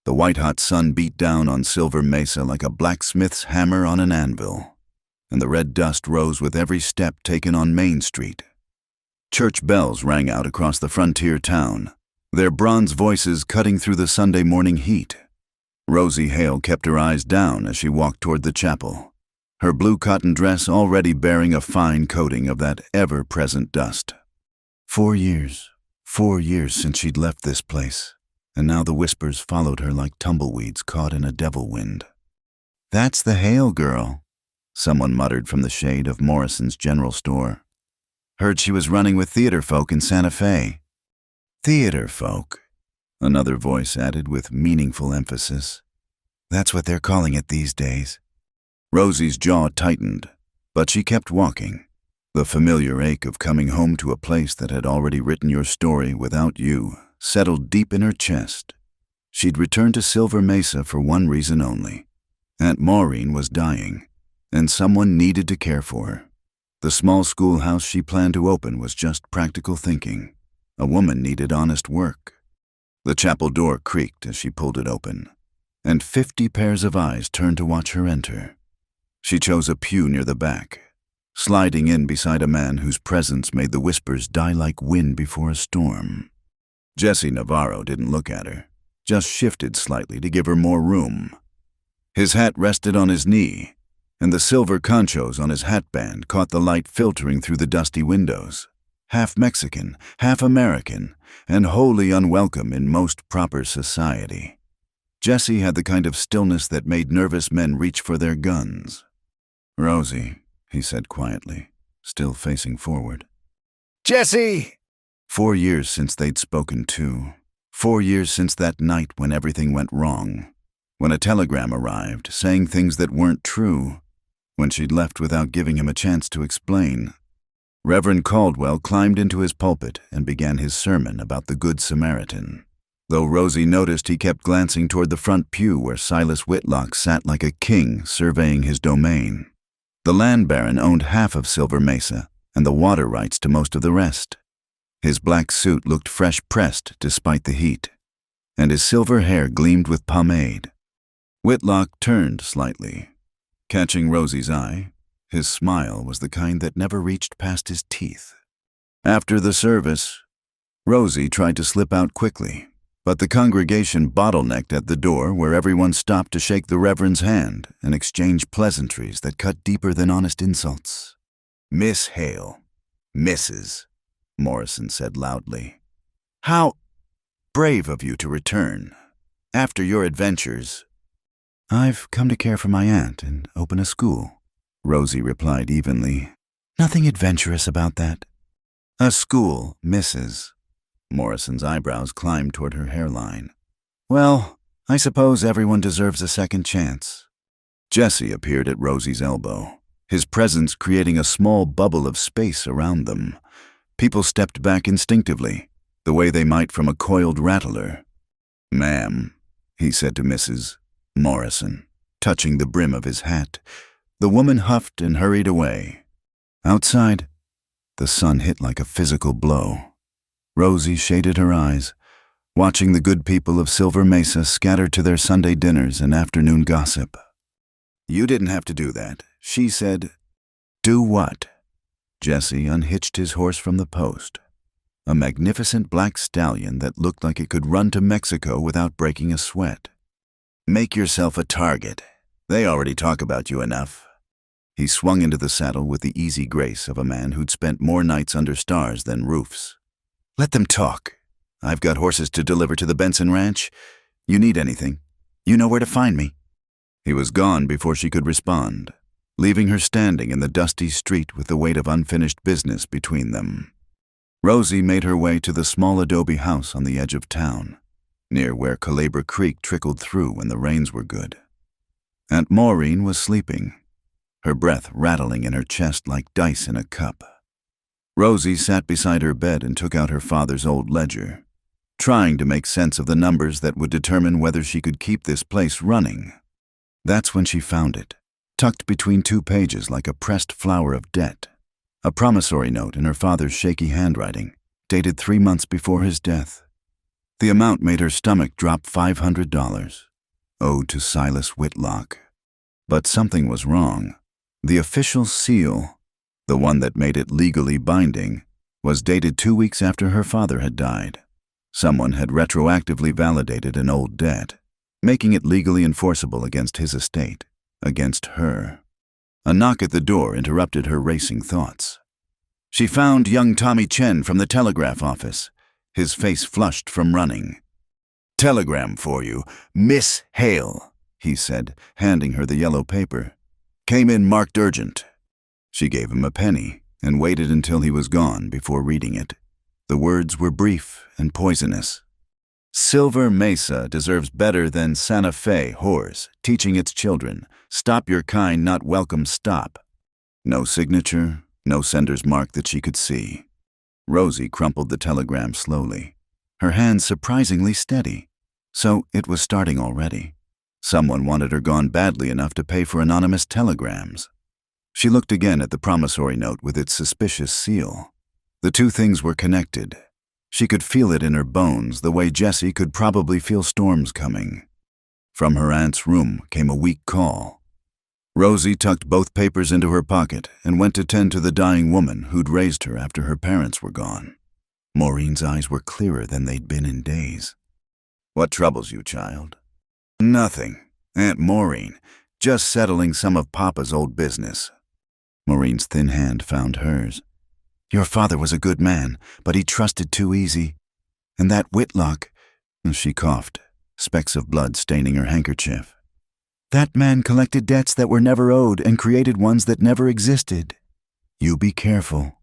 The white-hot sun beat down on Silver Mesa like a blacksmith's hammer on an anvil, and the red dust rose with every step taken on Main Street. Church bells rang out across the frontier town, their bronze voices cutting through the Sunday morning heat. Rosie Hale kept her eyes down as she walked toward the chapel, her blue cotton dress already bearing a fine coating of that ever-present dust. 4 years since she'd left this place, and now the whispers followed her like tumbleweeds caught in a devil wind. "That's the Hale girl," someone muttered from the shade of Morrison's general store. "Heard she was running with theater folk in Santa Fe." "Theater folk," another voice added with meaningful emphasis. "That's what they're calling it these days." Rosie's jaw tightened, but she kept walking. The familiar ache of coming home to a place that had already written your story without you settled deep in her chest. She'd returned to Silver Mesa for one reason only. Aunt Maureen was dying, and someone needed to care for her. The small schoolhouse she planned to open was just practical thinking. A woman needed honest work. The chapel door creaked as she pulled it open, and 50 pairs of eyes turned to watch her enter. She chose a pew near the back, sliding in beside a man whose presence made the whispers die like wind before a storm. Jesse Navarro didn't look at her, just shifted slightly to give her more room. His hat rested on his knee, and the silver conchos on his hatband caught the light filtering through the dusty windows. Half Mexican, half American, and wholly unwelcome in most proper society. Jesse had the kind of stillness that made nervous men reach for their guns. "Rosie," he said quietly, still facing forward. "Jesse!" 4 years since they'd spoken too. 4 years since that night when everything went wrong. When a telegram arrived, saying things that weren't true. When she'd left without giving him a chance to explain. Reverend Caldwell climbed into his pulpit and began his sermon about the Good Samaritan. Though Rosie noticed he kept glancing toward the front pew where Silas Whitlock sat like a king surveying his domain. The land baron owned half of Silver Mesa and the water rights to most of the rest. His black suit looked fresh-pressed despite the heat, and his silver hair gleamed with pomade. Whitlock turned slightly, catching Rosie's eye. His smile was the kind that never reached past his teeth. After the service, Rosie tried to slip out quickly, but the congregation bottlenecked at the door where everyone stopped to shake the Reverend's hand and exchange pleasantries that cut deeper than honest insults. "Miss Hale, Mrs." Morrison said loudly. "How brave of you to return. After your adventures." "I've come to care for my aunt and open a school," Rosie replied evenly. "Nothing adventurous about that." "A school, Mrs." Morrison's eyebrows climbed toward her hairline. "Well, I suppose everyone deserves a second chance." Jesse appeared at Rosie's elbow, his presence creating a small bubble of space around them. People stepped back instinctively, the way they might from a coiled rattler. "Ma'am," he said to Mrs. Morrison, touching the brim of his hat. The woman huffed and hurried away. Outside, the sun hit like a physical blow. Rosie shaded her eyes, watching the good people of Silver Mesa scatter to their Sunday dinners and afternoon gossip. "You didn't have to do that," she said. "Do what?" Jesse unhitched his horse from the post, a magnificent black stallion that looked like it could run to Mexico without breaking a sweat. "Make yourself a target. They already talk about you enough." He swung into the saddle with the easy grace of a man who'd spent more nights under stars than roofs. "Let them talk. I've got horses to deliver to the Benson Ranch. You need anything, you know where to find me." He was gone before she could respond, leaving her standing in the dusty street with the weight of unfinished business between them. Rosie made her way to the small adobe house on the edge of town, near where Calabra Creek trickled through when the rains were good. Aunt Maureen was sleeping, her breath rattling in her chest like dice in a cup. Rosie sat beside her bed and took out her father's old ledger, trying to make sense of the numbers that would determine whether she could keep this place running. That's when she found it, tucked between 2 pages like a pressed flower of debt. A promissory note in her father's shaky handwriting, dated 3 months before his death. The amount made her stomach drop $500, owed to Silas Whitlock. But something was wrong. The official seal, the one that made it legally binding, was dated 2 weeks after her father had died. Someone had retroactively validated an old debt, making it legally enforceable against his estate, against her. A knock at the door interrupted her racing thoughts. She found young Tommy Chen from the telegraph office, his face flushed from running. "Telegram for you, Miss Hale," he said, handing her the yellow paper. "Came in marked urgent." She gave him a penny and waited until he was gone before reading it. The words were brief and poisonous. "Silver Mesa deserves better than Santa Fe whores, teaching its children. Stop your kind, not welcome, stop." No signature, no sender's mark that she could see. Rosie crumpled the telegram slowly, her hands surprisingly steady. So it was starting already. Someone wanted her gone badly enough to pay for anonymous telegrams. She looked again at the promissory note with its suspicious seal. The two things were connected. She could feel it in her bones, the way Jessie could probably feel storms coming. From her aunt's room came a weak call. Rosie tucked both papers into her pocket and went to tend to the dying woman who'd raised her after her parents were gone. Maureen's eyes were clearer than they'd been in days. "What troubles you, child?" "Nothing. Aunt Maureen. Just settling some of Papa's old business." Maureen's thin hand found hers. "Your father was a good man, but he trusted too easy. And that Whitlock," she coughed, specks of blood staining her handkerchief. "That man collected debts that were never owed and created ones that never existed. You be careful."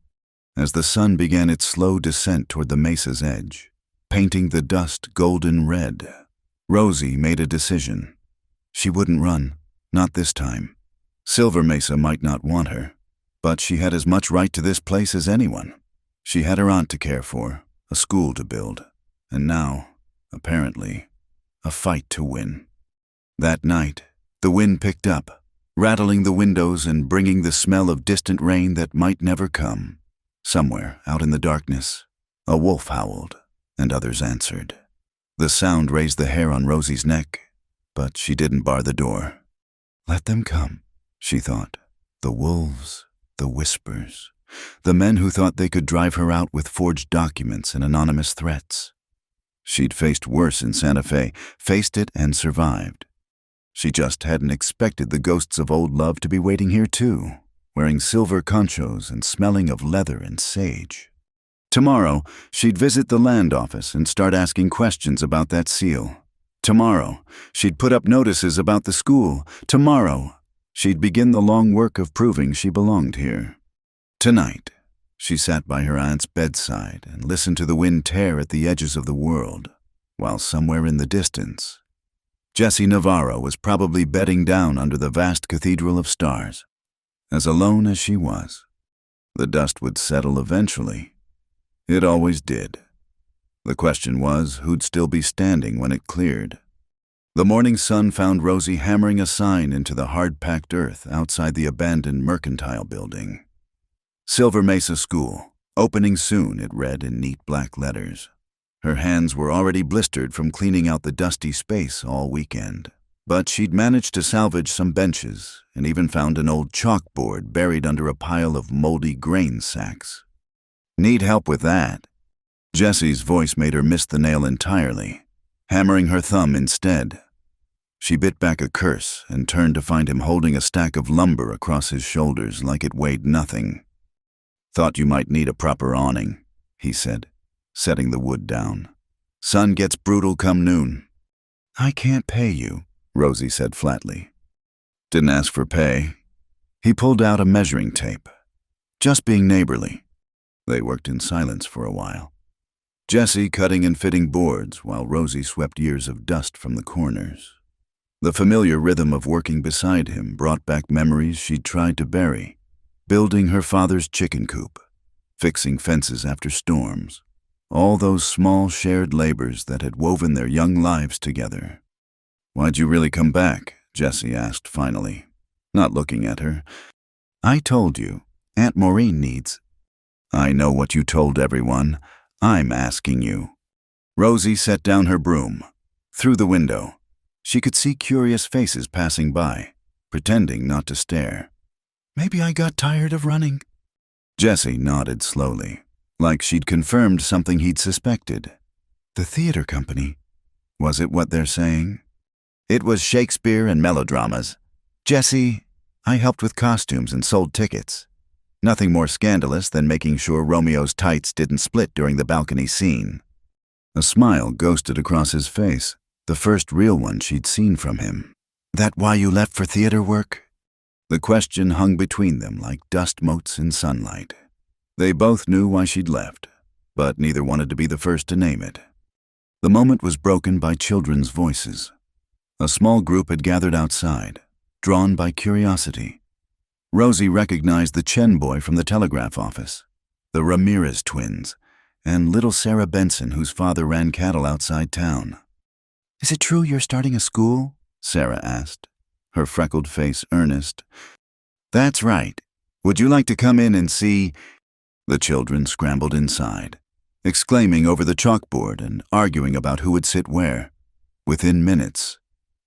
As the sun began its slow descent toward the mesa's edge, painting the dust golden red, Rosie made a decision. She wouldn't run, not this time. Silver Mesa might not want her, but she had as much right to this place as anyone. She had her aunt to care for, a school to build, and now, apparently, a fight to win. That night, the wind picked up, rattling the windows and bringing the smell of distant rain that might never come. Somewhere, out in the darkness, a wolf howled, and others answered. The sound raised the hair on Rosie's neck, but she didn't bar the door. Let them come, she thought. The wolves, the whispers, the men who thought they could drive her out with forged documents and anonymous threats. She'd faced worse in Santa Fe, faced it and survived. She just hadn't expected the ghosts of old love to be waiting here too, wearing silver conchos and smelling of leather and sage. Tomorrow, she'd visit the land office and start asking questions about that seal. Tomorrow, she'd put up notices about the school. Tomorrow, she'd begin the long work of proving she belonged here. Tonight, she sat by her aunt's bedside and listened to the wind tear at the edges of the world, while somewhere in the distance, Jessie Navarro was probably bedding down under the vast cathedral of stars. As alone as she was, the dust would settle eventually. It always did. The question was who'd still be standing when it cleared. The morning sun found Rosie hammering a sign into the hard-packed earth outside the abandoned mercantile building. Silver Mesa School, opening soon, it read in neat black letters. Her hands were already blistered from cleaning out the dusty space all weekend, but she'd managed to salvage some benches and even found an old chalkboard buried under a pile of moldy grain sacks. Need help with that? Jessie's voice made her miss the nail entirely, hammering her thumb instead. She bit back a curse and turned to find him holding a stack of lumber across his shoulders like it weighed nothing. "Thought you might need a proper awning," he said, setting the wood down. "Sun gets brutal come noon." "I can't pay you," Rosie said flatly. "Didn't ask for pay." He pulled out a measuring tape. "Just being neighborly." They worked in silence for a while. Jessie cutting and fitting boards while Rosie swept years of dust from the corners. The familiar rhythm of working beside him brought back memories she'd tried to bury, building her father's chicken coop, fixing fences after storms, all those small shared labors that had woven their young lives together. "Why'd you really come back?" Jessie asked finally, not looking at her. "I told you, Aunt Maureen needs—" "I know what you told everyone. I'm asking you." Rosie set down her broom. Through the window, she could see curious faces passing by, pretending not to stare. Maybe I got tired of running. Jessie nodded slowly, like she'd confirmed something he'd suspected. The theater company. Was it what they're saying? It was Shakespeare and melodramas. Jessie, I helped with costumes and sold tickets. Nothing more scandalous than making sure Romeo's tights didn't split during the balcony scene. A smile ghosted across his face, the first real one she'd seen from him. That why you left for theater work? The question hung between them like dust motes in sunlight. They both knew why she'd left, but neither wanted to be the first to name it. The moment was broken by children's voices. A small group had gathered outside, drawn by curiosity. Rosie recognized the Chen boy from the telegraph office, the Ramirez twins, and little Sarah Benson, whose father ran cattle outside town. Is it true you're starting a school? Sarah asked, her freckled face earnest. That's right. Would you like to come in and see? The children scrambled inside, exclaiming over the chalkboard and arguing about who would sit where. Within minutes,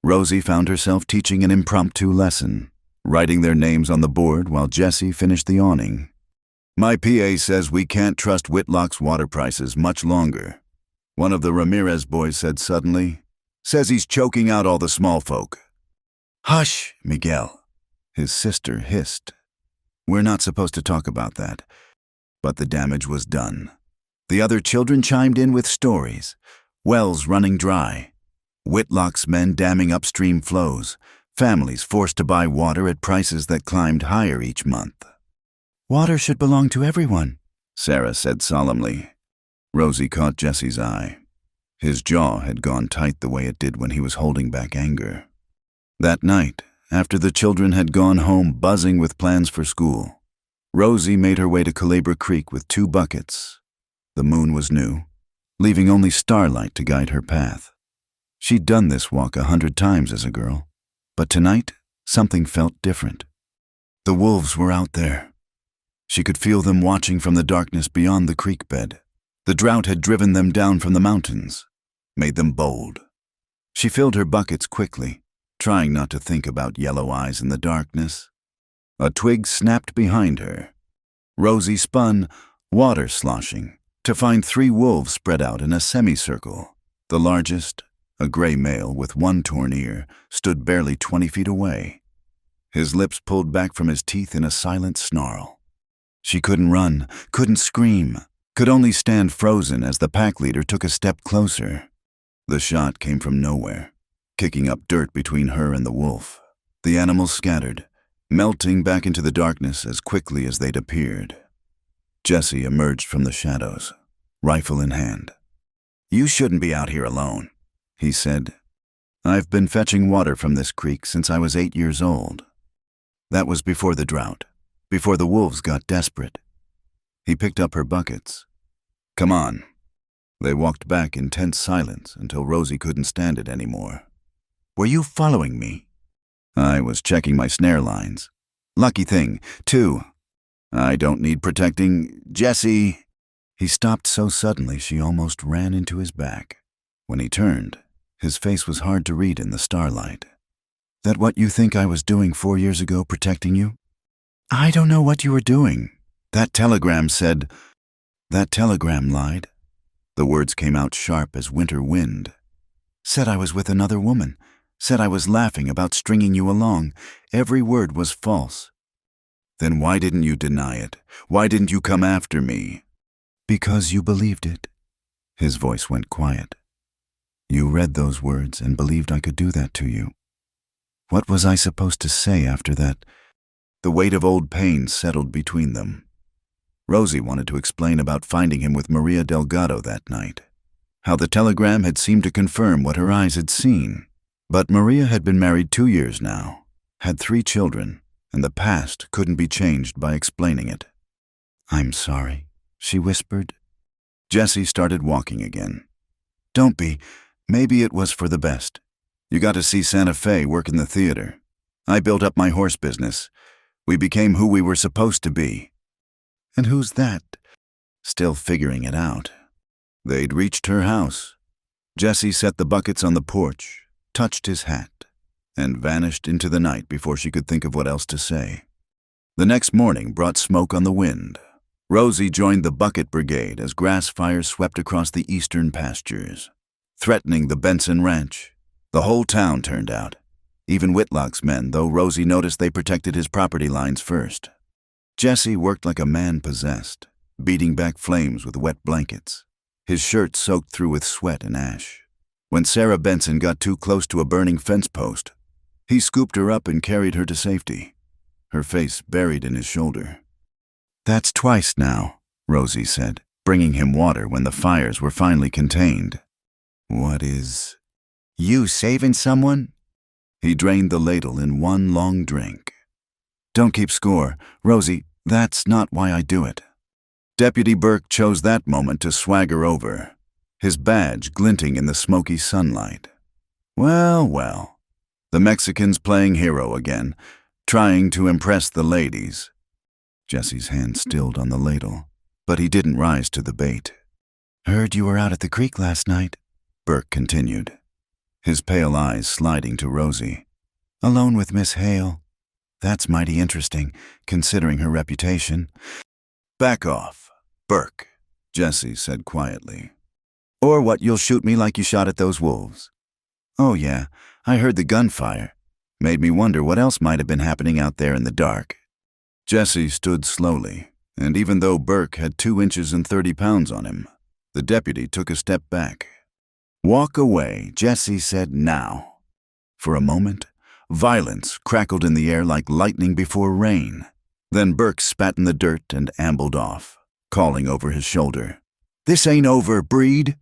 Rosie found herself teaching an impromptu lesson, writing their names on the board while Jessie finished the awning. My PA says we can't trust Whitlock's water prices much longer, one of the Ramirez boys said suddenly. Says he's choking out all the small folk. Hush, Miguel, his sister hissed. We're not supposed to talk about that. But the damage was done. The other children chimed in with stories. Wells running dry. Whitlock's men damming upstream flows. Families forced to buy water at prices that climbed higher each month. Water should belong to everyone, Sarah said solemnly. Rosie caught Jessie's eye. His jaw had gone tight the way it did when he was holding back anger. That night, after the children had gone home buzzing with plans for school, Rosie made her way to Culebra Creek with 2 buckets. The moon was new, leaving only starlight to guide her path. She'd done this walk 100 times as a girl, but tonight something felt different. The wolves were out there. She could feel them watching from the darkness beyond the creek bed. The drought had driven them down from the mountains, made them bold. She filled her buckets quickly, trying not to think about yellow eyes in the darkness. A twig snapped behind her. Rosie spun, water sloshing, to find 3 wolves spread out in a semicircle. The largest, a gray male with 1 torn ear, stood barely 20 feet away. His lips pulled back from his teeth in a silent snarl. She couldn't run, couldn't scream, could only stand frozen as the pack leader took a step closer. The shot came from nowhere, kicking up dirt between her and the wolf. The animals scattered, melting back into the darkness as quickly as they'd appeared. Jessie emerged from the shadows, rifle in hand. You shouldn't be out here alone, he said. I've been fetching water from this creek since I was 8 years old. That was before the drought, before the wolves got desperate. He picked up her buckets. Come on. They walked back in tense silence until Rosie couldn't stand it anymore. Were you following me? I was checking my snare lines. Lucky thing, too. I don't need protecting. Jessie. He stopped so suddenly she almost ran into his back. When he turned, his face was hard to read in the starlight. That what you think I was doing 4 years ago, protecting you? I don't know what you were doing. That telegram said... That telegram lied. The words came out sharp as winter wind. Said I was with another woman. Said I was laughing about stringing you along. Every word was false. Then why didn't you deny it? Why didn't you come after me? Because you believed it. His voice went quiet. You read those words and believed I could do that to you. What was I supposed to say after that? The weight of old pain settled between them. Rosie wanted to explain about finding him with Maria Delgado that night, how the telegram had seemed to confirm what her eyes had seen. But Maria had been married 2 years now, had 3 children, and the past couldn't be changed by explaining it. I'm sorry, she whispered. Jessie started walking again. Don't be. Maybe it was for the best. You got to see Santa Fe work in the theater. I built up my horse business. We became who we were supposed to be. And who's that? Still figuring it out. They'd reached her house, Jessie set the buckets on the porch, touched his hat, and vanished into the night before she could think of what else to say. The next morning brought smoke on the wind. Rosie joined the bucket brigade as grass fires swept across the eastern pastures, threatening the Benson Ranch. The whole town turned out, even Whitlock's men, though Rosie noticed they protected his property lines first. Jesse worked like a man possessed, beating back flames with wet blankets, his shirt soaked through with sweat and ash. When Sarah Benson got too close to a burning fence post, he scooped her up and carried her to safety, her face buried in his shoulder. "That's twice now," Rosie said, bringing him water when the fires were finally contained. "What is... you saving someone?" He drained the ladle in one long drink. "Don't keep score, Rosie, that's not why I do it." Deputy Burke chose that moment to swagger over, his badge glinting in the smoky sunlight. Well, well, the Mexican's playing hero again, trying to impress the ladies. Jesse's hand stilled on the ladle, but he didn't rise to the bait. "Heard you were out at the creek last night," Burke continued, his pale eyes sliding to Rosie. "Alone with Miss Hale. That's mighty interesting, considering her reputation." "Back off, Burke," Jesse said quietly. "Or what, you'll shoot me like you shot at those wolves." "Oh yeah, I heard the gunfire. Made me wonder what else might have been happening out there in the dark." Jesse stood slowly, and even though Burke had 2 inches and 30 pounds on him, the deputy took a step back. "Walk away," Jesse said, "now." For a moment, violence crackled in the air like lightning before rain. Then Burke spat in the dirt and ambled off, calling over his shoulder, "This ain't over, Breed."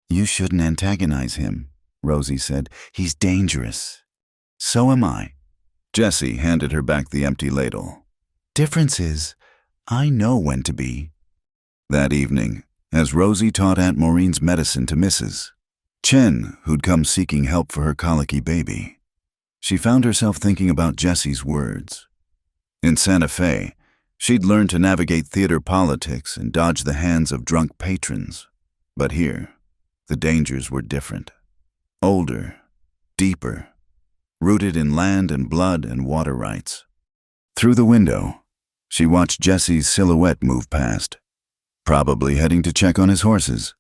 "You shouldn't antagonize him," Rosie said. "He's dangerous." "So am I." Jesse handed her back the empty ladle. "Difference is, I know when to be." That evening, as Rosie taught Aunt Maureen's medicine to Mrs. Chen, who'd come seeking help for her colicky baby, she found herself thinking about Jesse's words. In Santa Fe, she'd learned to navigate theater politics and dodge the hands of drunk patrons. But here, the dangers were different. Older, deeper, rooted in land and blood and water rights. Through the window, she watched Jesse's silhouette move past, probably heading to check on his horses.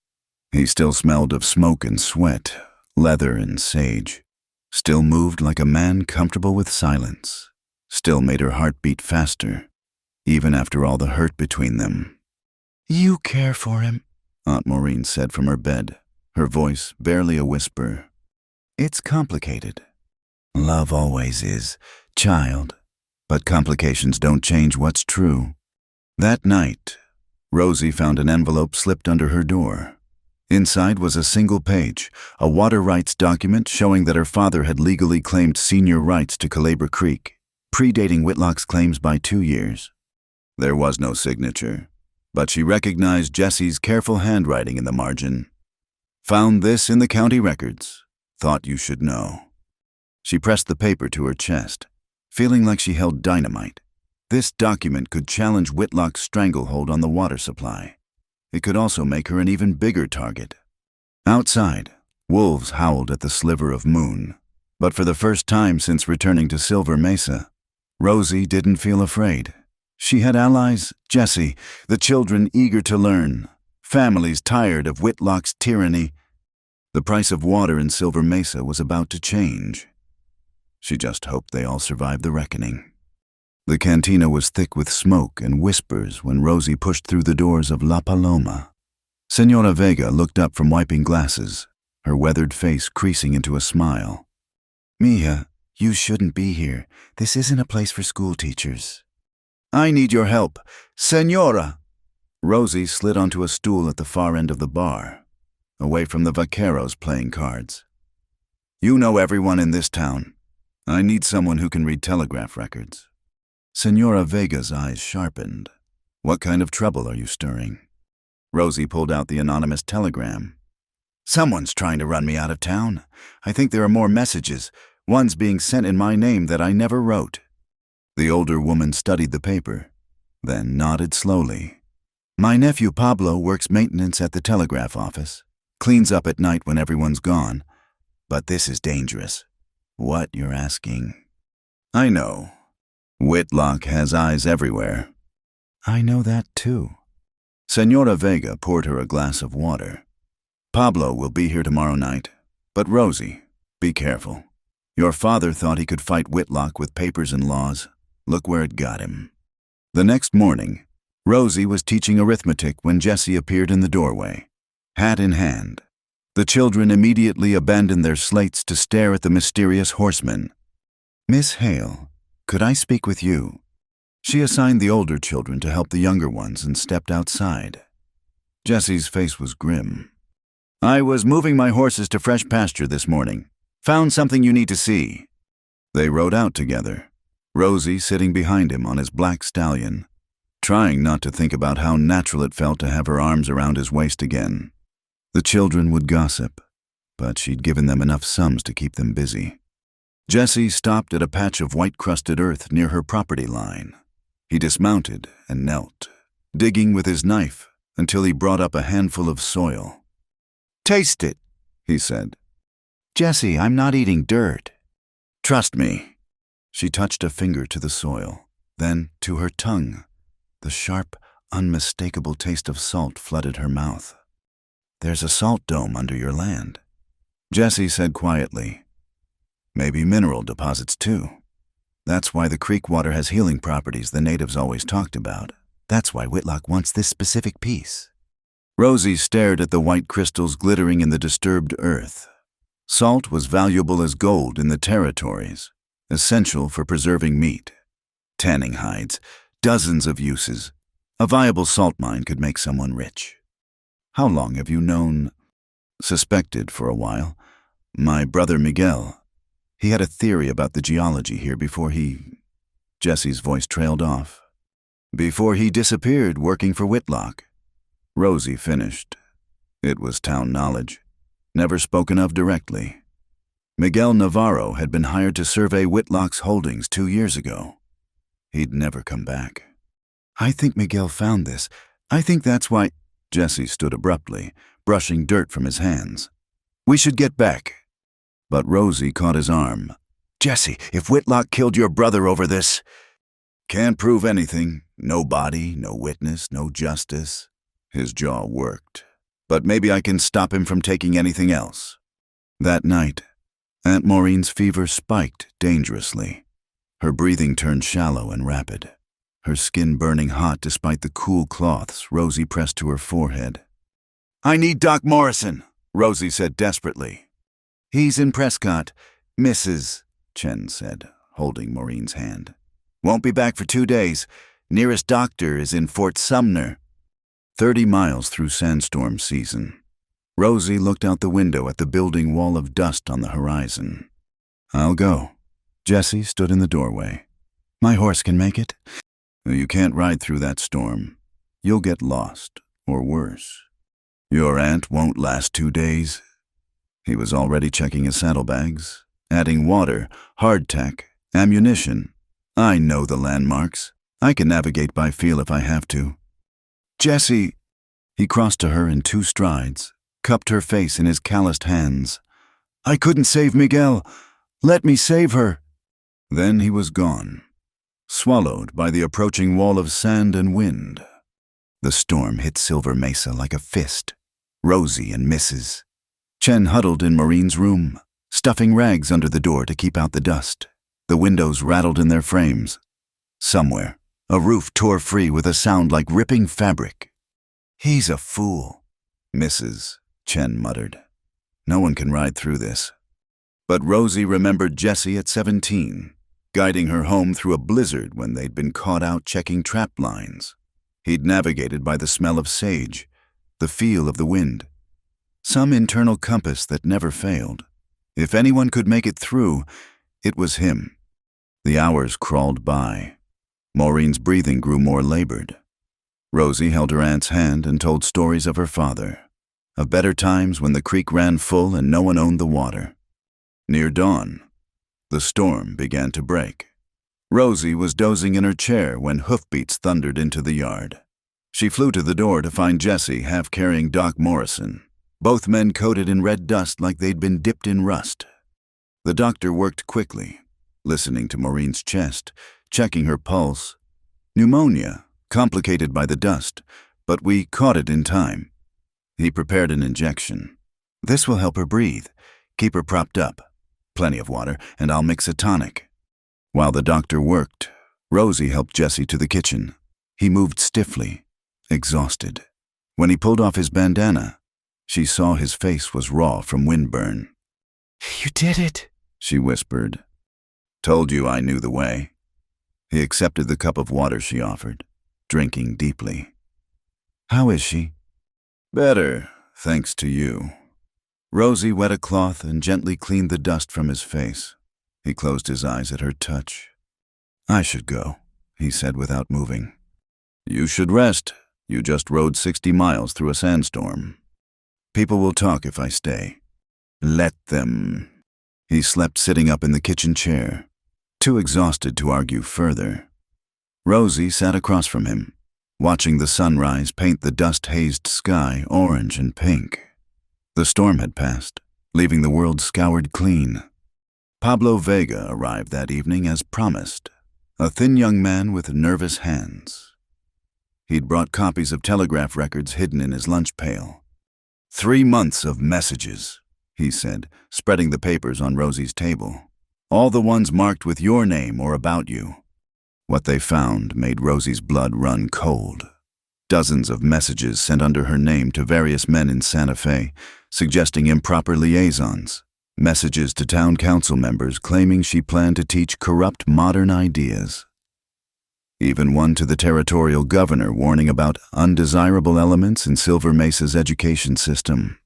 He still smelled of smoke and sweat, leather and sage, still moved like a man comfortable with silence, still made her heart beat faster, even after all the hurt between them. "You care for him," Aunt Maureen said from her bed, her voice barely a whisper. "It's complicated. Love always is, child. But complications don't change what's true." That night, Rosie found an envelope slipped under her door. Inside was a single page, a water rights document showing that her father had legally claimed senior rights to Calabra Creek, predating Whitlock's claims by 2 years. There was no signature, but she recognized Jesse's careful handwriting in the margin. "Found this in the county records. Thought you should know." She pressed the paper to her chest, feeling like she held dynamite. This document could challenge Whitlock's stranglehold on the water supply. It could also make her an even bigger target. Outside, wolves howled at the sliver of moon. But for the first time since returning to Silver Mesa, Rosie didn't feel afraid. She had allies, Jesse, the children eager to learn, families tired of Whitlock's tyranny. The price of water in Silver Mesa was about to change. She just hoped they all survived the reckoning. The cantina was thick with smoke and whispers when Rosie pushed through the doors of La Paloma. Senora Vega looked up from wiping glasses, her weathered face creasing into a smile. "Mia, you shouldn't be here. This isn't a place for school teachers." "I need your help. Senora!" Rosie slid onto a stool at the far end of the bar, away from the vaqueros playing cards. "You know everyone in this town. I need someone who can read telegraph records." Senora Vega's eyes sharpened. "What kind of trouble are you stirring?" Rosie pulled out the anonymous telegram. "Someone's trying to run me out of town. I think there are more messages, ones being sent in my name that I never wrote." The older woman studied the paper, then nodded slowly. "My nephew Pablo works maintenance at the telegraph office. Cleans up at night when everyone's gone. But this is dangerous. What, you're asking? I know. Whitlock has eyes everywhere. I know that too. Senora Vega poured her a glass of water. Pablo will be here tomorrow night. But Rosie, be careful. Your father thought he could fight Whitlock with papers and laws. Look where it got him. The next morning, Rosie was teaching arithmetic when Jessie appeared in the doorway, hat in hand. The children immediately abandoned their slates to stare at the mysterious horseman. Miss Hale, could I speak with you? She assigned the older children to help the younger ones and stepped outside. Jessie's face was grim. I was moving my horses to fresh pasture this morning. Found something you need to see. They rode out together, Rosie sitting behind him on his black stallion, trying not to think about how natural it felt to have her arms around his waist again. The children would gossip, but she'd given them enough sums to keep them busy. Jessie stopped at a patch of white-crusted earth near her property line. He dismounted and knelt, digging with his knife until he brought up a handful of soil. Taste it, he said. Jessie, I'm not eating dirt. Trust me. She touched a finger to the soil, then to her tongue. The sharp, unmistakable taste of salt flooded her mouth. There's a salt dome under your land, Jessie said quietly. Maybe mineral deposits too. That's why the creek water has healing properties the natives always talked about. That's why Whitlock wants this specific piece. Rosie stared at the white crystals glittering in the disturbed earth. Salt was valuable as gold in the territories, essential for preserving meat. Tanning hides, dozens of uses. A viable salt mine could make someone rich. How long have you known? Suspected for a while. My brother Miguel. He had a theory about the geology here before he... Jessie's voice trailed off. Before he disappeared working for Whitlock. Rosie finished. It was town knowledge, never spoken of directly. Miguel Navarro had been hired to survey Whitlock's holdings 2 years ago. He'd never come back. I think Miguel found this. I think that's why... Jessie stood abruptly, brushing dirt from his hands. We should get back. But Rosie caught his arm. Jessie, if Whitlock killed your brother over this... Can't prove anything. No body, no witness, no justice. His jaw worked. But maybe I can stop him from taking anything else. That night, Aunt Maureen's fever spiked dangerously. Her breathing turned shallow and rapid, her skin burning hot despite the cool cloths Rosie pressed to her forehead. I need Doc Morrison, Rosie said desperately. He's in Prescott, Mrs., Chen said, holding Maureen's hand. Won't be back for 2 days. Nearest doctor is in Fort Sumner. 30 miles through sandstorm season. Rosie looked out the window at the building wall of dust on the horizon. I'll go. Jessie stood in the doorway. My horse can make it. You can't ride through that storm. You'll get lost, or worse. Your aunt won't last 2 days. He was already checking his saddlebags, adding water, hardtack, ammunition. I know the landmarks. I can navigate by feel if I have to. Jessie! He crossed to her in 2 strides, cupped her face in his calloused hands. I couldn't save Miguel. Let me save her. Then he was gone, swallowed by the approaching wall of sand and wind. The storm hit Silver Mesa like a fist. Rosie and Mrs. Chen huddled in Maureen's room, stuffing rags under the door to keep out the dust. The windows rattled in their frames. Somewhere, a roof tore free with a sound like ripping fabric. He's a fool, Mrs. Chen muttered. No one can ride through this. But Rosie remembered Jessie at 17, guiding her home through a blizzard when they'd been caught out checking trap lines. He'd navigated by the smell of sage, the feel of the wind. Some internal compass that never failed. If anyone could make it through, it was him. The hours crawled by. Maureen's breathing grew more labored. Rosie held her aunt's hand and told stories of her father, of better times when the creek ran full and no one owned the water. Near dawn, the storm began to break. Rosie was dozing in her chair when hoofbeats thundered into the yard. She flew to the door to find Jessie half carrying Doc Morrison, both men coated in red dust like they'd been dipped in rust. The doctor worked quickly, listening to Maureen's chest, checking her pulse. Pneumonia, complicated by the dust, but we caught it in time. He prepared an injection. This will help her breathe. Keep her propped up. Plenty of water, and I'll mix a tonic. While the doctor worked, Rosie helped Jesse to the kitchen. He moved stiffly, exhausted. When he pulled off his bandana, she saw his face was raw from windburn. "You did it," she whispered. Told you I knew the way. He accepted the cup of water she offered, drinking deeply. How is she? Better, thanks to you. Rosie wet a cloth and gently cleaned the dust from his face. He closed his eyes at her touch. I should go, he said without moving. You should rest. You just rode 60 miles through a sandstorm. People will talk if I stay. Let them. He slept sitting up in the kitchen chair, too exhausted to argue further. Rosie sat across from him, watching the sunrise paint the dust-hazed sky orange and pink. The storm had passed, leaving the world scoured clean. Pablo Vega arrived that evening as promised, a thin young man with nervous hands. He'd brought copies of telegraph records hidden in his lunch pail. 3 months of messages, he said, spreading the papers on Rosie's table. All the ones marked with your name or about you. What they found made Rosie's blood run cold. Dozens of messages sent under her name to various men in Santa Fe, suggesting improper liaisons. Messages to town council members claiming she planned to teach corrupt modern ideas. Even one to the territorial governor warning about undesirable elements in Silver Mesa's education system.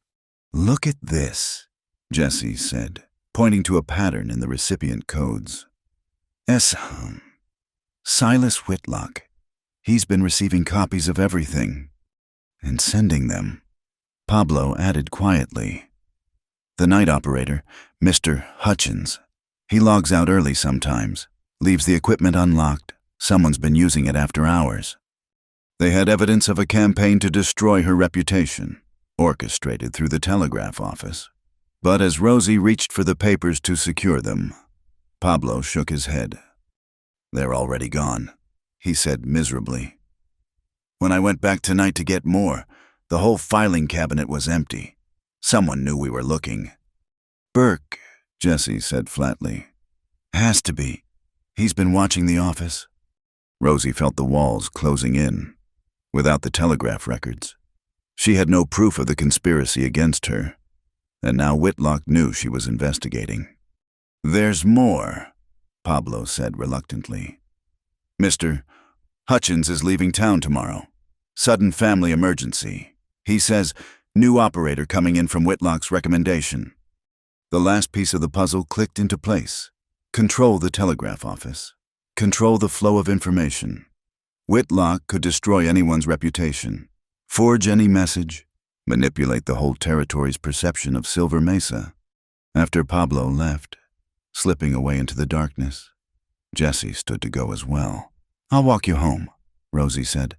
Look at this, Jesse said, pointing to a pattern in the recipient codes. Silas Whitlock. He's been receiving copies of everything and sending them. Pablo added quietly. The night operator, Mr. Hutchins. He logs out early sometimes, leaves the equipment unlocked. Someone's been using it after hours. They had evidence of a campaign to destroy her reputation, orchestrated through the telegraph office. But as Rosie reached for the papers to secure them, Pablo shook his head. They're already gone, he said miserably. When I went back tonight to get more, the whole filing cabinet was empty. Someone knew we were looking. Burke, Jesse said flatly. Has to be. He's been watching the office. Rosie felt the walls closing in, without the telegraph records. She had no proof of the conspiracy against her, and now Whitlock knew she was investigating. There's more, Pablo said reluctantly. Mr. Hutchins is leaving town tomorrow. Sudden family emergency. He says, new operator coming in from Whitlock's recommendation. The last piece of the puzzle clicked into place. Control the telegraph office. Control the flow of information. Whitlock could destroy anyone's reputation, forge any message, manipulate the whole territory's perception of Silver Mesa. After Pablo left, slipping away into the darkness, Jesse stood to go as well. I'll walk you home, Rosie said.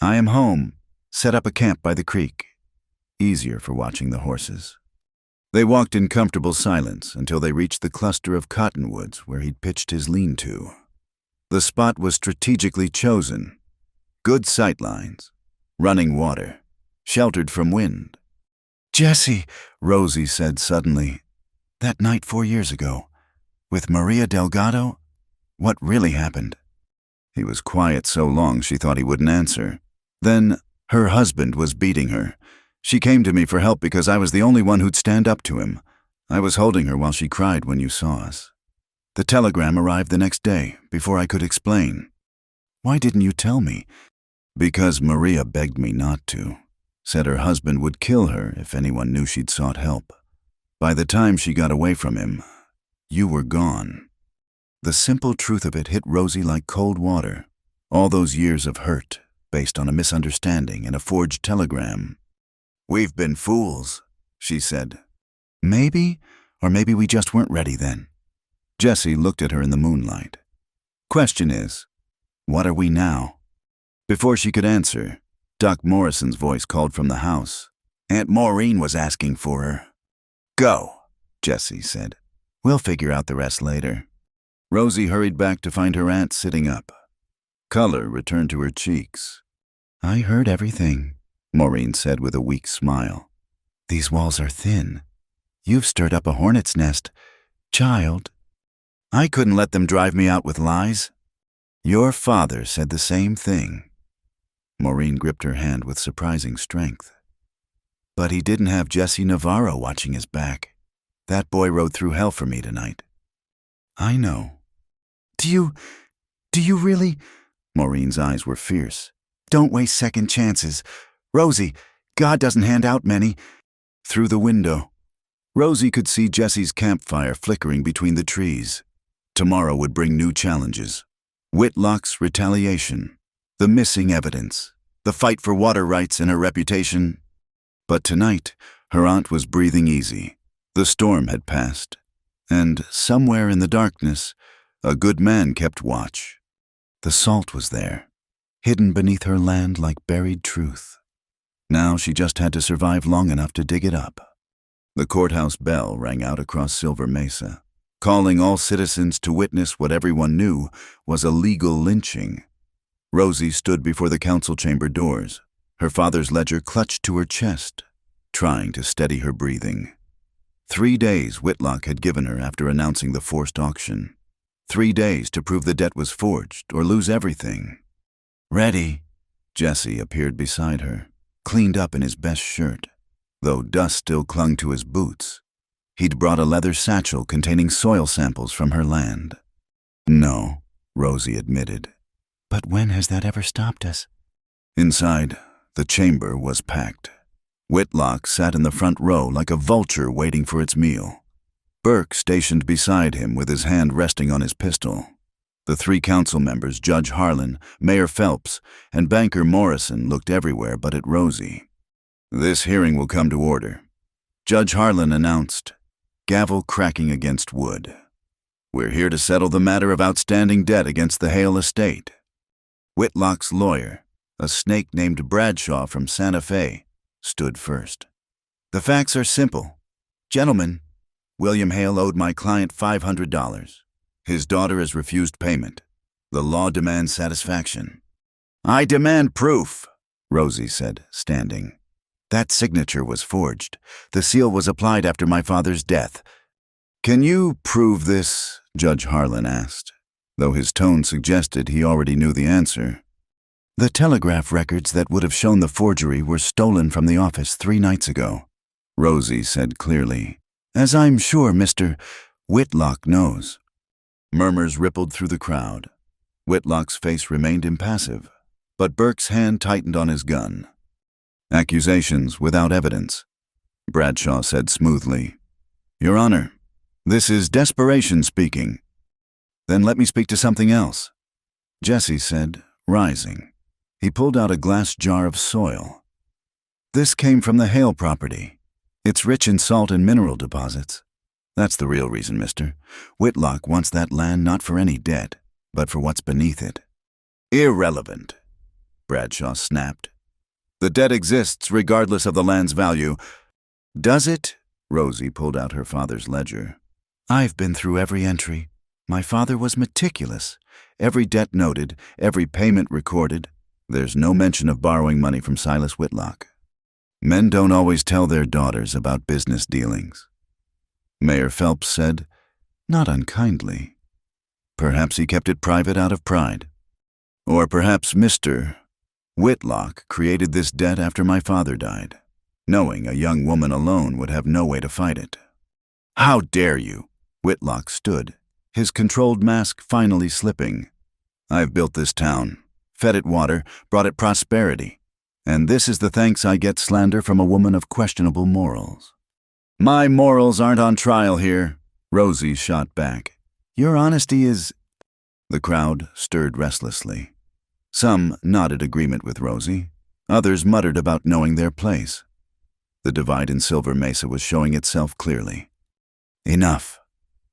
I am home. Set up a camp by the creek. Easier for watching the horses. They walked in comfortable silence until they reached the cluster of cottonwoods where he'd pitched his lean-to. The spot was strategically chosen. Good sight lines, running water, sheltered from wind. Jesse, Rosie said suddenly, that night 4 years ago, with Maria Delgado, what really happened? He was quiet so long she thought he wouldn't answer. Then, her husband was beating her. She came to me for help because I was the only one who'd stand up to him. I was holding her while she cried when you saw us. The telegram arrived the next day, before I could explain. Why didn't you tell me? Because Maria begged me not to. Said her husband would kill her if anyone knew she'd sought help. By the time she got away from him, you were gone. The simple truth of it hit Rosie like cold water. All those years of hurt, based on a misunderstanding and a forged telegram. We've been fools, she said. Maybe, or maybe we just weren't ready then. Jesse looked at her in the moonlight. Question is, what are we now? Before she could answer, Doc Morrison's voice called from the house. Aunt Maureen was asking for her. Go, Jessie said. We'll figure out the rest later. Rosie hurried back to find her aunt sitting up. Color returned to her cheeks. I heard everything, Maureen said with a weak smile. These walls are thin. You've stirred up a hornet's nest. Child. I couldn't let them drive me out with lies. Your father said the same thing. Maureen gripped her hand with surprising strength. But he didn't have Jesse Navarro watching his back. That boy rode through hell for me tonight. I know. Do you really? Maureen's eyes were fierce. Don't waste second chances. Rosie, God doesn't hand out many. Through the window, Rosie could see Jesse's campfire flickering between the trees. Tomorrow would bring new challenges. Whitlock's retaliation, the missing evidence, the fight for water rights and her reputation. But tonight, her aunt was breathing easy. The storm had passed, and somewhere in the darkness, a good man kept watch. The salt was there, hidden beneath her land like buried truth. Now she just had to survive long enough to dig it up. The courthouse bell rang out across Silver Mesa, calling all citizens to witness what everyone knew was a legal lynching. Rosie stood before the council chamber doors, her father's ledger clutched to her chest, trying to steady her breathing. 3 days Whitlock had given her after announcing the forced auction. 3 days to prove the debt was forged or lose everything. Ready? Jesse appeared beside her, cleaned up in his best shirt, though dust still clung to his boots. He'd brought a leather satchel containing soil samples from her land. No, Rosie admitted. But when has that ever stopped us? Inside, the chamber was packed. Whitlock sat in the front row like a vulture waiting for its meal. Burke stationed beside him with his hand resting on his pistol. The 3 council members, Judge Harlan, Mayor Phelps, and Banker Morrison, looked everywhere but at Rosie. This hearing will come to order. Judge Harlan announced, gavel cracking against wood. We're here to settle the matter of outstanding debt against the Hale estate. Whitlock's lawyer, a snake named Bradshaw from Santa Fe, stood first. The facts are simple. Gentlemen, William Hale owed my client $500. His daughter has refused payment. The law demands satisfaction. I demand proof, Rosie said, standing. That signature was forged. The seal was applied after my father's death. Can you prove this? Judge Harlan asked, though his tone suggested he already knew the answer. The telegraph records that would have shown the forgery were stolen from the office 3 nights ago, Rosie said clearly, as I'm sure Mr. Whitlock knows. Murmurs rippled through the crowd. Whitlock's face remained impassive, but Burke's hand tightened on his gun. Accusations without evidence, Bradshaw said smoothly. Your Honor, this is desperation speaking. Then let me speak to something else, Jesse said, rising. He pulled out a glass jar of soil. This came from the Hale property. It's rich in salt and mineral deposits. That's the real reason, mister. Whitlock wants that land not for any debt, but for what's beneath it. Irrelevant, Bradshaw snapped. The debt exists regardless of the land's value. Does it? Rosie pulled out her father's ledger. I've been through every entry. My father was meticulous. Every debt noted, every payment recorded. There's no mention of borrowing money from Silas Whitlock. Men don't always tell their daughters about business dealings. Mayor Phelps said, not unkindly. Perhaps he kept it private out of pride. Or perhaps Mr. Whitlock created this debt after my father died, knowing a young woman alone would have no way to fight it. How dare you? Whitlock stood, his controlled mask finally slipping. I've built this town, fed it water, brought it prosperity, and this is the thanks I get slander from a woman of questionable morals. My morals aren't on trial here, Rosie shot back. Your honesty is... The crowd stirred restlessly. Some nodded agreement with Rosie. Others muttered about knowing their place. The divide in Silver Mesa was showing itself clearly. Enough,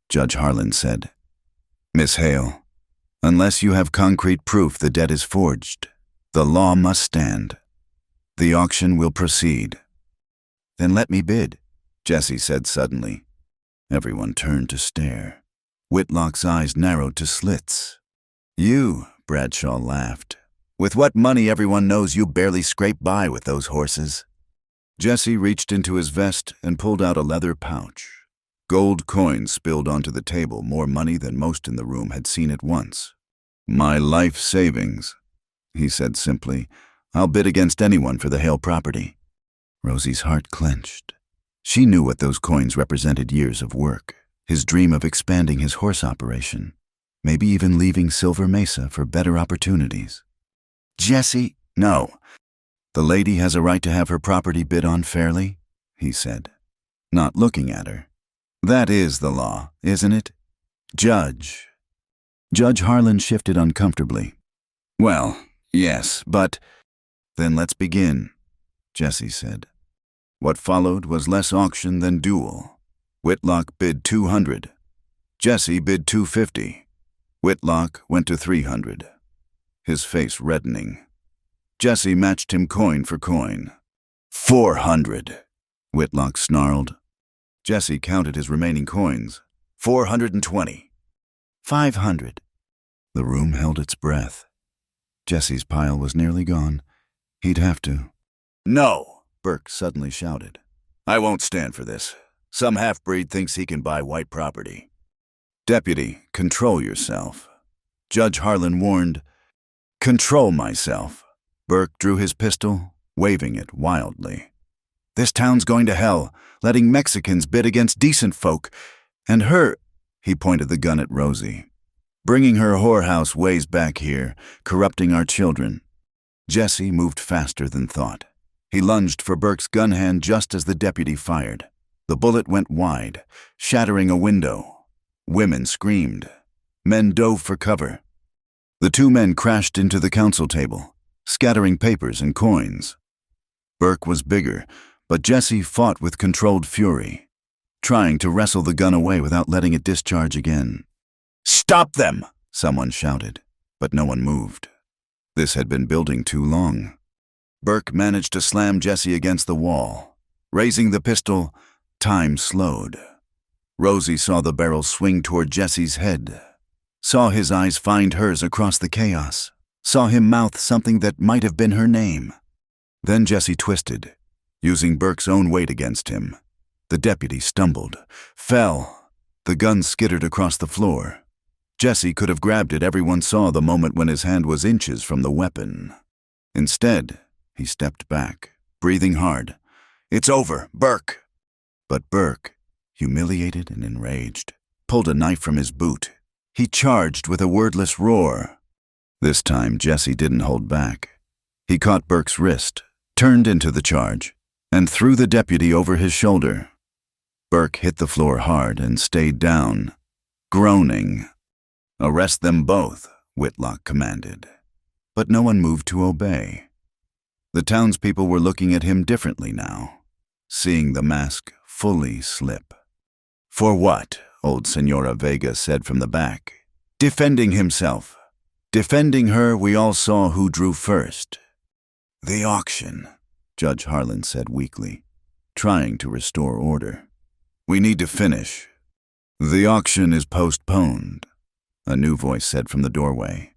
Judge Harlan said. Miss Hale, unless you have concrete proof the debt is forged, the law must stand. The auction will proceed. Then let me bid, Jesse said suddenly. Everyone turned to stare. Whitlock's eyes narrowed to slits. You, Bradshaw laughed. With what money everyone knows you barely scrape by with those horses. Jesse reached into his vest and pulled out a leather pouch. Gold coins spilled onto the table, more money than most in the room had seen at once. My life savings, he said simply. I'll bid against anyone for the Hale property. Rosie's heart clenched. She knew what those coins represented: years of work, his dream of expanding his horse operation, maybe even leaving Silver Mesa for better opportunities. Jesse, no. The lady has a right to have her property bid on fairly, he said, not looking at her. That is the law, isn't it? Judge Harlan shifted uncomfortably. Well, yes, but... Then let's begin, Jesse said. What followed was less auction than duel. Whitlock bid $200. Jesse bid $250. Whitlock went to $300. His face reddening. Jesse matched him coin for coin. $400, Whitlock snarled. Jesse counted his remaining coins. 420. 500. The room held its breath. Jesse's pile was nearly gone. He'd have to. No, Burke suddenly shouted. I won't stand for this. Some half-breed thinks he can buy white property. Deputy, control yourself. Judge Harlan warned. Control myself. Burke drew his pistol, waving it wildly. This town's going to hell, letting Mexicans bid against decent folk. And her, he pointed the gun at Rosie. Bringing her whorehouse ways back here, corrupting our children. Jesse moved faster than thought. He lunged for Burke's gun hand just as the deputy fired. The bullet went wide, shattering a window. Women screamed. Men dove for cover. The two men crashed into the council table, scattering papers and coins. Burke was bigger, but Jesse fought with controlled fury, trying to wrestle the gun away without letting it discharge again. Stop them! Someone shouted, but no one moved. This had been building too long. Burke managed to slam Jesse against the wall. Raising the pistol, time slowed. Rosie saw the barrel swing toward Jesse's head, saw his eyes find hers across the chaos, saw him mouth something that might have been her name. Then Jesse twisted, using Burke's own weight against him. The deputy stumbled, fell. The gun skittered across the floor. Jesse could have grabbed it. Everyone saw the moment when his hand was inches from the weapon. Instead, he stepped back, breathing hard. It's over, Burke! But Burke, humiliated and enraged, pulled a knife from his boot. He charged with a wordless roar. This time, Jesse didn't hold back. He caught Burke's wrist, turned into the charge, and threw the deputy over his shoulder. Burke hit the floor hard and stayed down, groaning. Arrest them both, Whitlock commanded. But no one moved to obey. The townspeople were looking at him differently now, seeing the mask fully slip. For what? Old Senora Vega said from the back. Defending himself. Defending her, we all saw who drew first. The auction, Judge Harlan said weakly, trying to restore order. We need to finish. The auction is postponed, a new voice said from the doorway.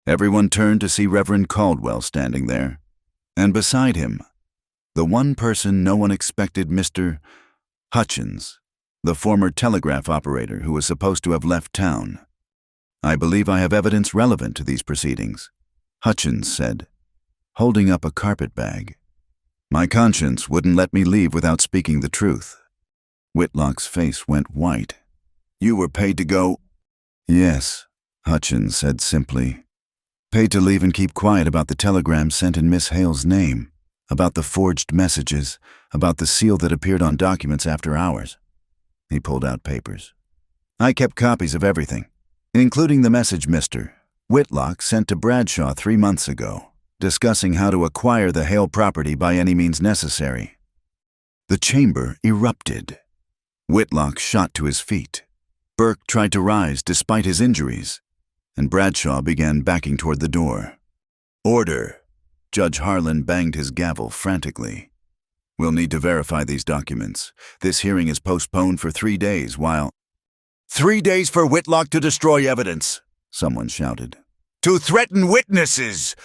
Everyone turned to see Reverend Caldwell standing there, and beside him, the one person no one expected, Mr. Hutchins, the former telegraph operator who was supposed to have left town. I believe I have evidence relevant to these proceedings, Hutchins said, holding up a carpet bag. My conscience wouldn't let me leave without speaking the truth. Whitlock's face went white. You were paid to go? Yes, Hutchins said simply. Paid to leave and keep quiet about the telegram sent in Miss Hale's name, about the forged messages, about the seal that appeared on documents after hours. He pulled out papers. I kept copies of everything, including the message Mr. Whitlock sent to Bradshaw 3 months ago, discussing how to acquire the Hale property by any means necessary. The chamber erupted. Whitlock shot to his feet. Burke tried to rise despite his injuries, and Bradshaw began backing toward the door. Order! Judge Harlan banged his gavel frantically. We'll need to verify these documents. This hearing is postponed for 3 days while— 3 days for Whitlock to destroy evidence, someone shouted. To threaten witnesses!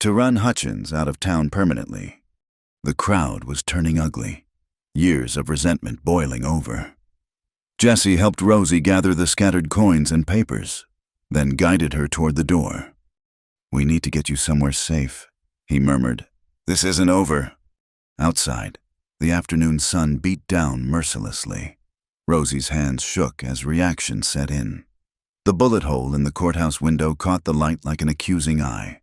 To run Hutchins out of town permanently. The crowd was turning ugly, years of resentment boiling over. Jesse helped Rosie gather the scattered coins and papers, then guided her toward the door. We need to get you somewhere safe, he murmured. This isn't over. Outside, the afternoon sun beat down mercilessly. Rosie's hands shook as reaction set in. The bullet hole in the courthouse window caught the light like an accusing eye.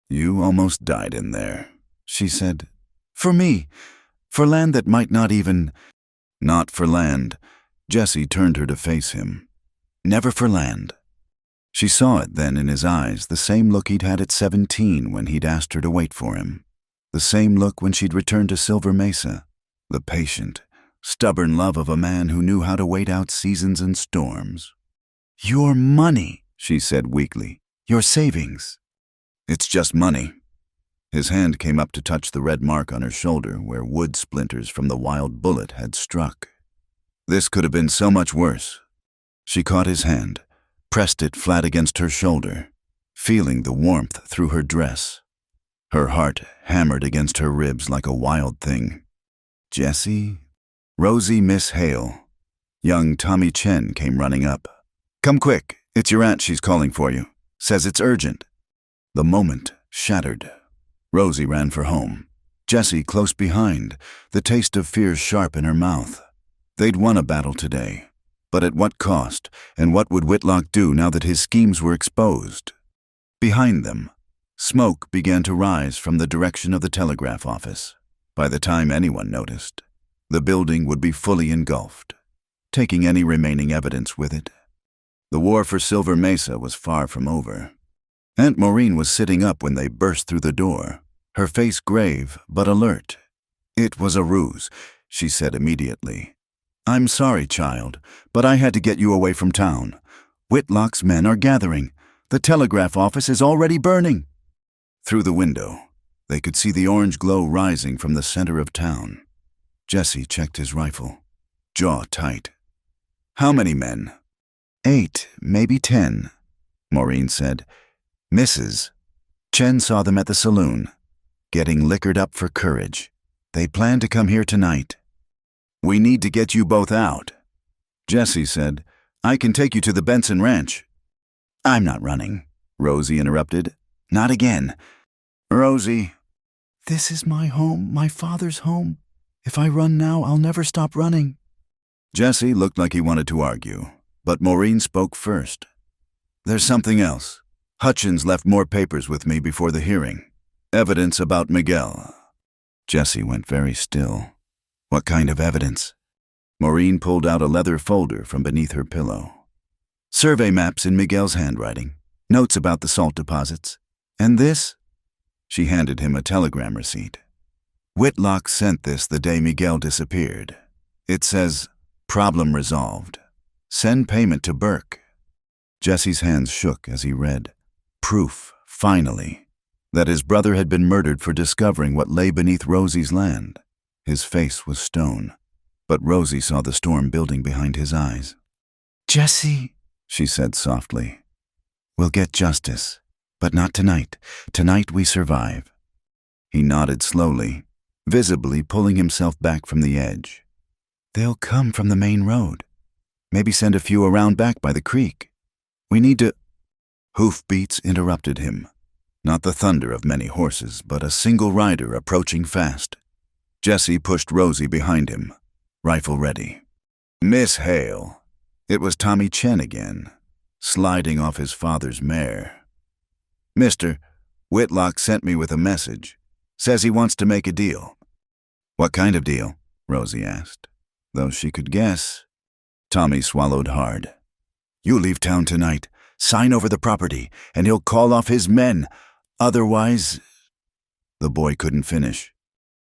You almost died in there, she said. For me. For land that might not even— Not for land. Jesse turned her to face him. Never for land. She saw it then in his eyes, the same look he'd had at 17 when he'd asked her to wait for him. The same look when she'd returned to Silver Mesa. The patient, stubborn love of a man who knew how to wait out seasons and storms. Your money, she said weakly. Your savings. It's just money. His hand came up to touch the red mark on her shoulder where wood splinters from the wild bullet had struck. This could have been so much worse. She caught his hand, pressed it flat against her shoulder, feeling the warmth through her dress. Her heart hammered against her ribs like a wild thing. Jessie? Rosie Miss Hale. Young Tommy Chen came running up. Come quick, it's your aunt, she's calling for you. Says it's urgent. The moment shattered. Rosie ran for home. Jessie close behind, the taste of fear sharp in her mouth. They'd won a battle today, but at what cost, and what would Whitlock do now that his schemes were exposed? Behind them, smoke began to rise from the direction of the telegraph office. By the time anyone noticed, the building would be fully engulfed, taking any remaining evidence with it. The war for Silver Mesa was far from over. Aunt Maureen was sitting up when they burst through the door, her face grave but alert. It was a ruse, she said immediately. I'm sorry, child, but I had to get you away from town. Whitlock's men are gathering. The telegraph office is already burning. Through the window, they could see the orange glow rising from the center of town. Jesse checked his rifle, jaw tight. How many men? 8, maybe 10, Maureen said. Misses. Chen saw them at the saloon, getting liquored up for courage. They plan to come here tonight. We need to get you both out. Jesse said, I can take you to the Benson Ranch. I'm not running, Rosie interrupted. Not again. Rosie. This is my home, my father's home. If I run now, I'll never stop running. Jesse looked like he wanted to argue, but Maureen spoke first. There's something else. Hutchins left more papers with me before the hearing. Evidence about Miguel. Jesse went very still. What kind of evidence? Maureen pulled out a leather folder from beneath her pillow. Survey maps in Miguel's handwriting, notes about the salt deposits. And this? She handed him a telegram receipt. Whitlock sent this the day Miguel disappeared. It says, problem resolved. Send payment to Burke. Jesse's hands shook as he read. Proof, finally, that his brother had been murdered for discovering what lay beneath Rosie's land. His face was stone, but Rosie saw the storm building behind his eyes. Jesse, she said softly, we'll get justice, but not tonight. Tonight we survive. He nodded slowly, visibly pulling himself back from the edge. They'll come from the main road. Maybe send a few around back by the creek. We need to— Hoofbeats interrupted him. Not the thunder of many horses, but a single rider approaching fast. Jesse pushed Rosie behind him, rifle ready. Miss Hale. It was Tommy Chen again, sliding off his father's mare. Mister, Whitlock sent me with a message. Says he wants to make a deal. What kind of deal? Rosie asked. Though she could guess. Tommy swallowed hard. You leave town tonight, sign over the property, and he'll call off his men. Otherwise— The boy couldn't finish.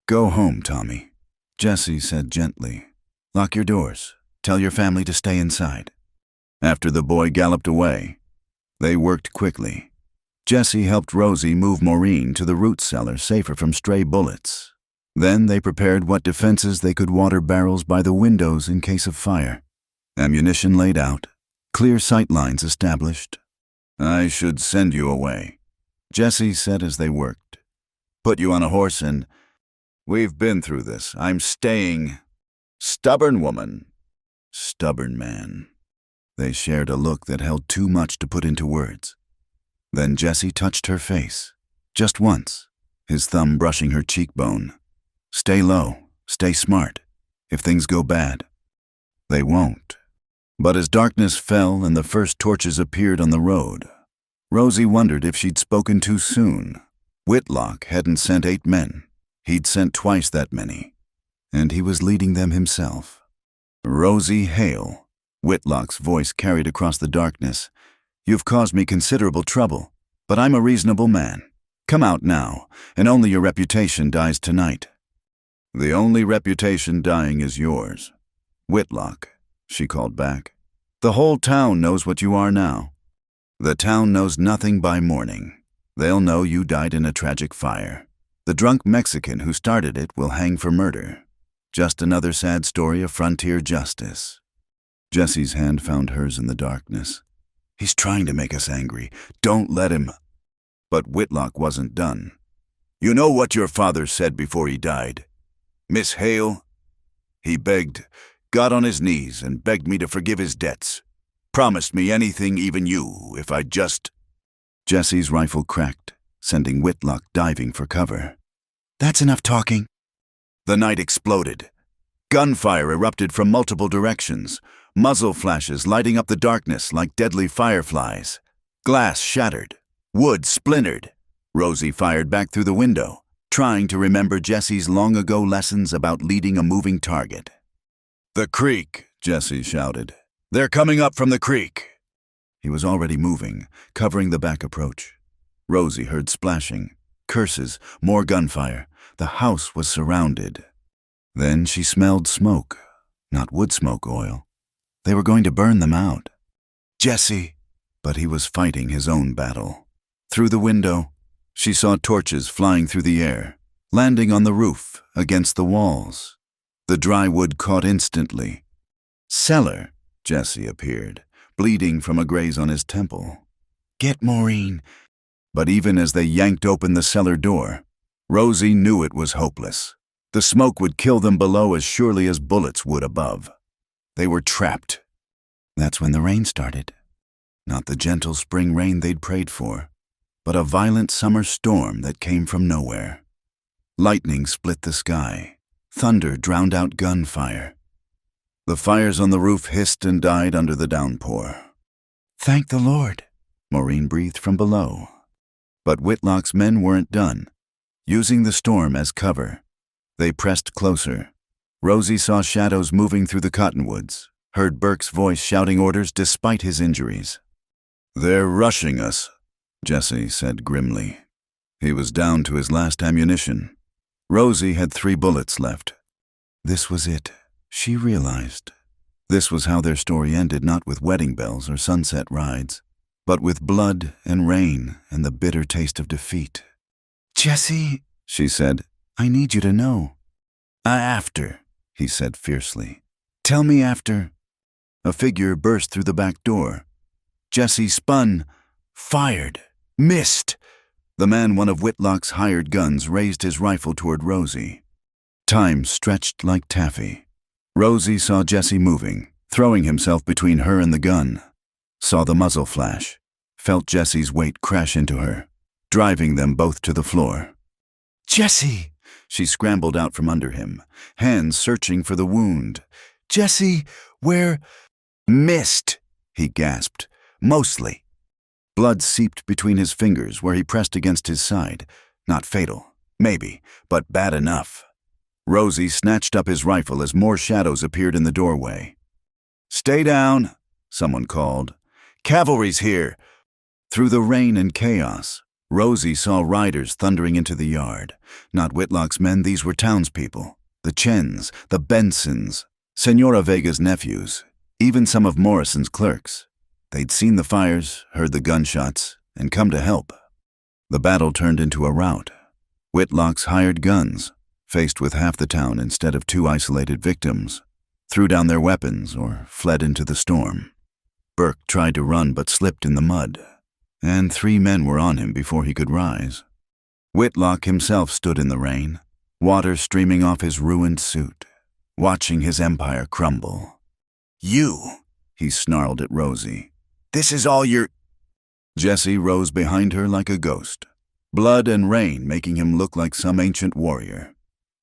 Go home, Tommy, Jesse said gently. Lock your doors. Tell your family to stay inside. After the boy galloped away, they worked quickly. Jesse helped Rosie move Maureen to the root cellar safer from stray bullets. Then they prepared what defenses they could water barrels by the windows in case of fire. Ammunition laid out, clear sight lines established. "I should send you away," Jesse said as they worked. "Put you on a horse and... We've been through this. I'm staying." "Stubborn woman." "Stubborn man." They shared a look that held too much to put into words. Then Jesse touched her face, just once, his thumb brushing her cheekbone. "Stay low, stay smart. If things go bad." They won't. But as darkness fell and the first torches appeared on the road, Rosie wondered if she'd spoken too soon. Whitlock hadn't sent 8 men. He'd sent twice that many, and he was leading them himself. "Rosie Hale," Whitlock's voice carried across the darkness. "You've caused me considerable trouble, but I'm a reasonable man. Come out now, and only your reputation dies tonight." "The only reputation dying is yours." "Whitlock," she called back. "The whole town knows what you are now." "The town knows nothing by morning. They'll know you died in a tragic fire. The drunk Mexican who started it will hang for murder. Just another sad story of frontier justice." Jesse's hand found hers in the darkness. "He's trying to make us angry. Don't let him." But Whitlock wasn't done. "You know what your father said before he died? Miss Hale? He begged, got on his knees and begged me to forgive his debts. Promised me anything, even you, if I'd just..." Jesse's rifle cracked, sending Whitlock diving for cover. "That's enough talking." The night exploded. Gunfire erupted from multiple directions, muzzle flashes lighting up the darkness like deadly fireflies. Glass shattered, wood splintered. Rosie fired back through the window, trying to remember Jesse's long-ago lessons about leading a moving target. "The creek," Jesse shouted. "They're coming up from the creek." He was already moving, covering the back approach. Rosie heard splashing, curses, more gunfire. The house was surrounded. Then she smelled smoke, not wood smoke oil. They were going to burn them out. "Jesse!" But he was fighting his own battle. Through the window, she saw torches flying through the air, landing on the roof, against the walls. The dry wood caught instantly. "Cellar," Jesse appeared, bleeding from a graze on his temple. "Get Maureen." But even as they yanked open the cellar door, Rosie knew it was hopeless. The smoke would kill them below as surely as bullets would above. They were trapped. That's when the rain started. Not the gentle spring rain they'd prayed for, but a violent summer storm that came from nowhere. Lightning split the sky. Thunder drowned out gunfire. The fires on the roof hissed and died under the downpour. "Thank the Lord," Maureen breathed from below. But Whitlock's men weren't done. Using the storm as cover, they pressed closer. Rosie saw shadows moving through the cottonwoods, heard Burke's voice shouting orders despite his injuries. "They're rushing us," Jesse said grimly. He was down to his last ammunition. Rosie had 3 bullets left. This was it, she realized. This was how their story ended, not with wedding bells or sunset rides, but with blood and rain and the bitter taste of defeat. "Jesse," she said, "I need you to know." "After," he said fiercely. "Tell me after." A figure burst through the back door. Jesse spun, fired, missed. The man, one of Whitlock's hired guns, raised his rifle toward Rosie. Time stretched like taffy. Rosie saw Jesse moving, throwing himself between her and the gun. Saw the muzzle flash, felt Jesse's weight crash into her, driving them both to the floor. "Jesse!" She scrambled out from under him, hands searching for the wound. "Jesse, where—" "Missed," he gasped. "Mostly." Blood seeped between his fingers where he pressed against his side. Not fatal, maybe, but bad enough. Rosie snatched up his rifle as more shadows appeared in the doorway. "Stay down," someone called. "Cavalry's here." Through the rain and chaos, Rosie saw riders thundering into the yard. Not Whitlock's men, these were townspeople. The Chens, the Bensons, Senora Vega's nephews, even some of Morrison's clerks. They'd seen the fires, heard the gunshots, and come to help. The battle turned into a rout. Whitlock's hired guns, faced with half the town instead of 2 isolated victims, threw down their weapons or fled into the storm. Burke tried to run but slipped in the mud, and 3 men were on him before he could rise. Whitlock himself stood in the rain, water streaming off his ruined suit, watching his empire crumble. "You," he snarled at Rosie. "This is all your—" Jesse rose behind her like a ghost, blood and rain making him look like some ancient warrior.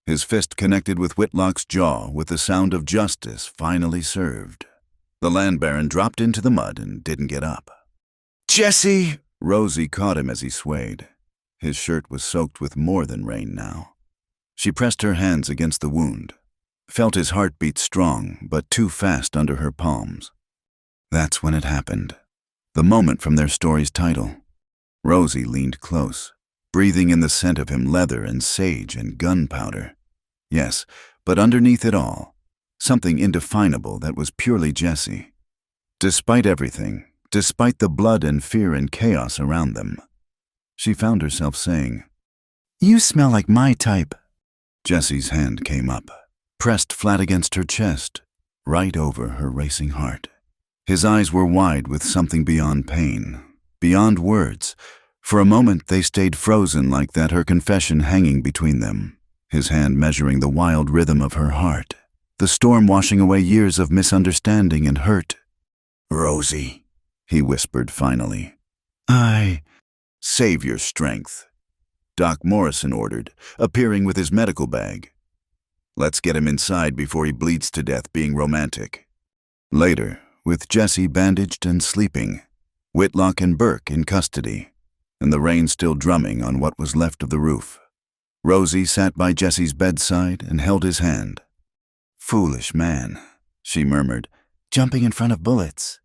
His fist connected with Whitlock's jaw with the sound of justice finally served. The land baron dropped into the mud and didn't get up. "Jesse!" Rosie caught him as he swayed. His shirt was soaked with more than rain now. She pressed her hands against the wound, felt his heartbeat strong but too fast under her palms. That's when it happened. The moment from their story's title. Rosie leaned close, breathing in the scent of him, leather and sage and gunpowder. Yes, but underneath it all, something indefinable that was purely Jesse. Despite everything, despite the blood and fear and chaos around them, she found herself saying, "You smell like my type." Jesse's hand came up, pressed flat against her chest, right over her racing heart. His eyes were wide with something beyond pain, beyond words. For a moment they stayed frozen like that, her confession hanging between them, his hand measuring the wild rhythm of her heart, the storm washing away years of misunderstanding and hurt. "Rosie," he whispered finally. "Save your strength," Doc Morrison ordered, appearing with his medical bag. "Let's get him inside before he bleeds to death being romantic." Later, with Jesse bandaged and sleeping, Whitlock and Burke in custody, and the rain still drumming on what was left of the roof, Rosie sat by Jesse's bedside and held his hand. "Foolish man," she murmured, "jumping in front of bullets."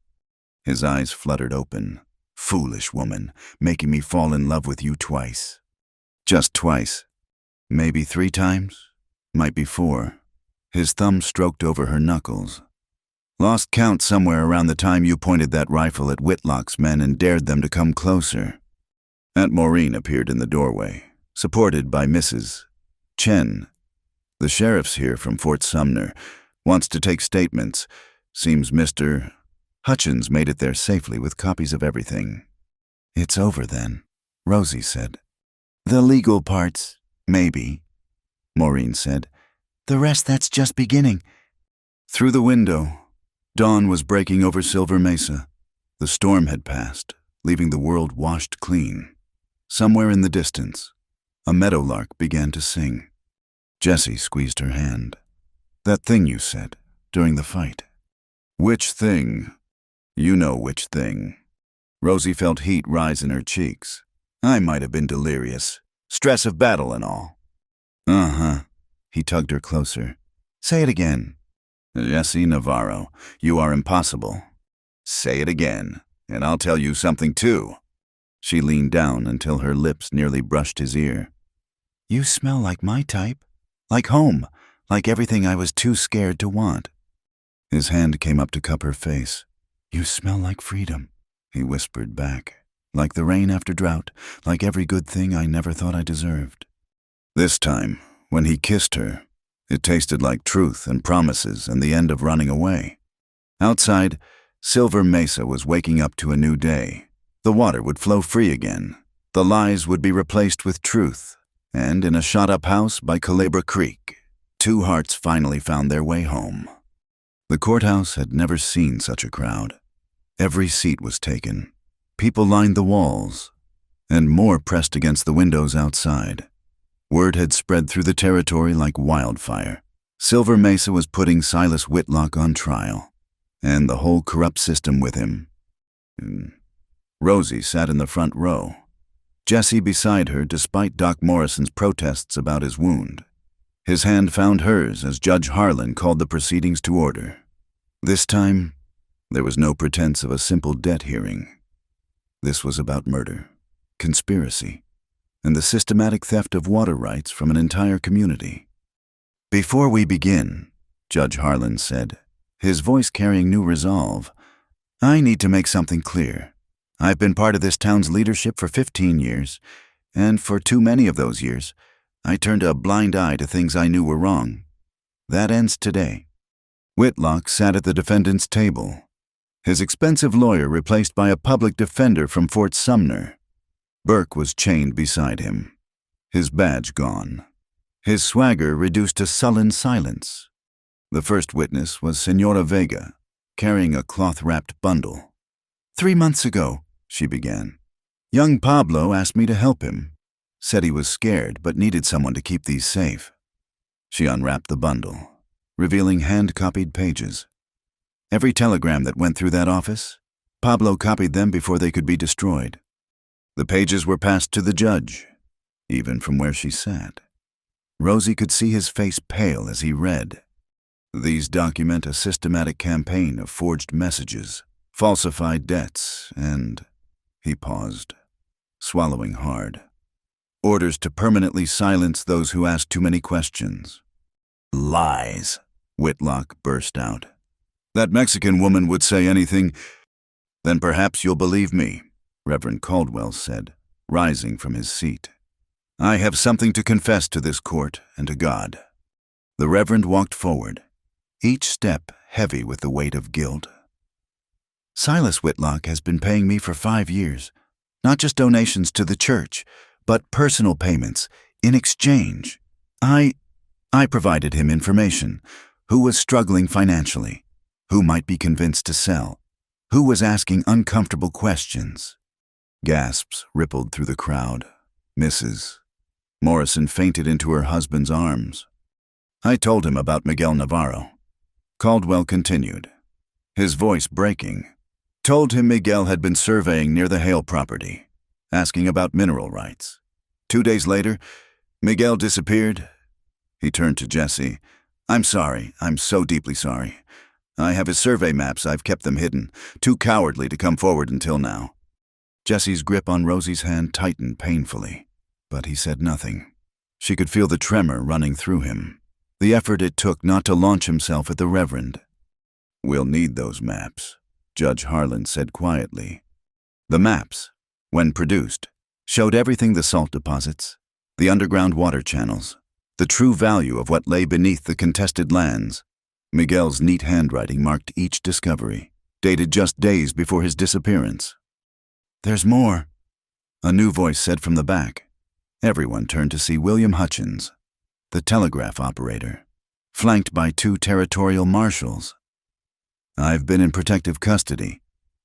His eyes fluttered open. "Foolish woman, making me fall in love with you twice." Just twice. Maybe 3 times. Might be 4. His thumb stroked over her knuckles. "Lost count somewhere around the time you pointed that rifle at Whitlock's men and dared them to come closer." Aunt Maureen appeared in the doorway, supported by Mrs. Chen. "The sheriff's here from Fort Sumner. Wants to take statements. Seems Mr. Hutchins made it there safely with copies of everything." "It's over then," Rosie said. "The legal parts, maybe," Maureen said. "The rest, that's just beginning." Through the window, dawn was breaking over Silver Mesa. The storm had passed, leaving the world washed clean. Somewhere in the distance, a meadowlark began to sing. Jessie squeezed her hand. "That thing you said, during the fight." "Which thing?" "You know which thing." Rosie felt heat rise in her cheeks. "I might have been delirious. Stress of battle and all." "Uh-huh." He tugged her closer. "Say it again." "Jesse Navarro, you are impossible." "Say it again, and I'll tell you something too." She leaned down until her lips nearly brushed his ear. "You smell like my type. Like home. Like everything I was too scared to want." His hand came up to cup her face. "You smell like freedom," he whispered back. "Like the rain after drought, like every good thing I never thought I deserved." This time, when he kissed her, it tasted like truth and promises and the end of running away. Outside, Silver Mesa was waking up to a new day. The water would flow free again. The lies would be replaced with truth. And in a shot-up house by Culebra Creek, 2 hearts finally found their way home. The courthouse had never seen such a crowd. Every seat was taken. People lined the walls, and more pressed against the windows outside. Word had spread through the territory like wildfire. Silver Mesa was putting Silas Whitlock on trial, and the whole corrupt system with him. Rosie sat in the front row, Jesse beside her despite Doc Morrison's protests about his wound. His hand found hers as Judge Harlan called the proceedings to order. This time, there was no pretense of a simple debt hearing. This was about murder, conspiracy, and the systematic theft of water rights from an entire community. "Before we begin," Judge Harlan said, his voice carrying new resolve, "I need to make something clear. I've been part of this town's leadership for 15 years, and for too many of those years, I turned a blind eye to things I knew were wrong. That ends today. Whitlock sat at the defendant's table, his expensive lawyer replaced by a public defender from Fort Sumner. Burke was chained beside him, his badge gone, his swagger reduced to sullen silence. The first witness was Senora Vega, carrying a cloth-wrapped bundle. 3 months ago, she began. Young Pablo asked me to help him. Said he was scared but needed someone to keep these safe. She unwrapped the bundle, revealing hand-copied pages. Every telegram that went through that office, Pablo copied them before they could be destroyed. The pages were passed to the judge, even from where she sat. Rosie could see his face pale as he read. These document a systematic campaign of forged messages, falsified debts, and... He paused, swallowing hard. Orders to permanently silence those who ask too many questions. Lies, Whitlock burst out. That Mexican woman would say anything. Then perhaps you'll believe me, Reverend Caldwell said, rising from his seat. I have something to confess to this court and to God. The Reverend walked forward, each step heavy with the weight of guilt. Silas Whitlock has been paying me for 5 years, not just donations to the church, but personal payments in exchange. I provided him information, who was struggling financially, who might be convinced to sell, who was asking uncomfortable questions. Gasps rippled through the crowd. Mrs. Morrison fainted into her husband's arms. I told him about Miguel Navarro. Caldwell continued, his voice breaking. Told him Miguel had been surveying near the Hale property, asking about mineral rights. 2 days later, Miguel disappeared. He turned to Jesse. I'm sorry. I'm so deeply sorry. I have his survey maps. I've kept them hidden. Too cowardly to come forward until now. Jesse's grip on Rosie's hand tightened painfully, but he said nothing. She could feel the tremor running through him, the effort it took not to launch himself at the Reverend. We'll need those maps, Judge Harlan said quietly. The maps, when produced, showed everything: the salt deposits, the underground water channels, the true value of what lay beneath the contested lands. Miguel's neat handwriting marked each discovery, dated just days before his disappearance. There's more, a new voice said from the back. Everyone turned to see William Hutchins, the telegraph operator, flanked by 2 territorial marshals. I've been in protective custody,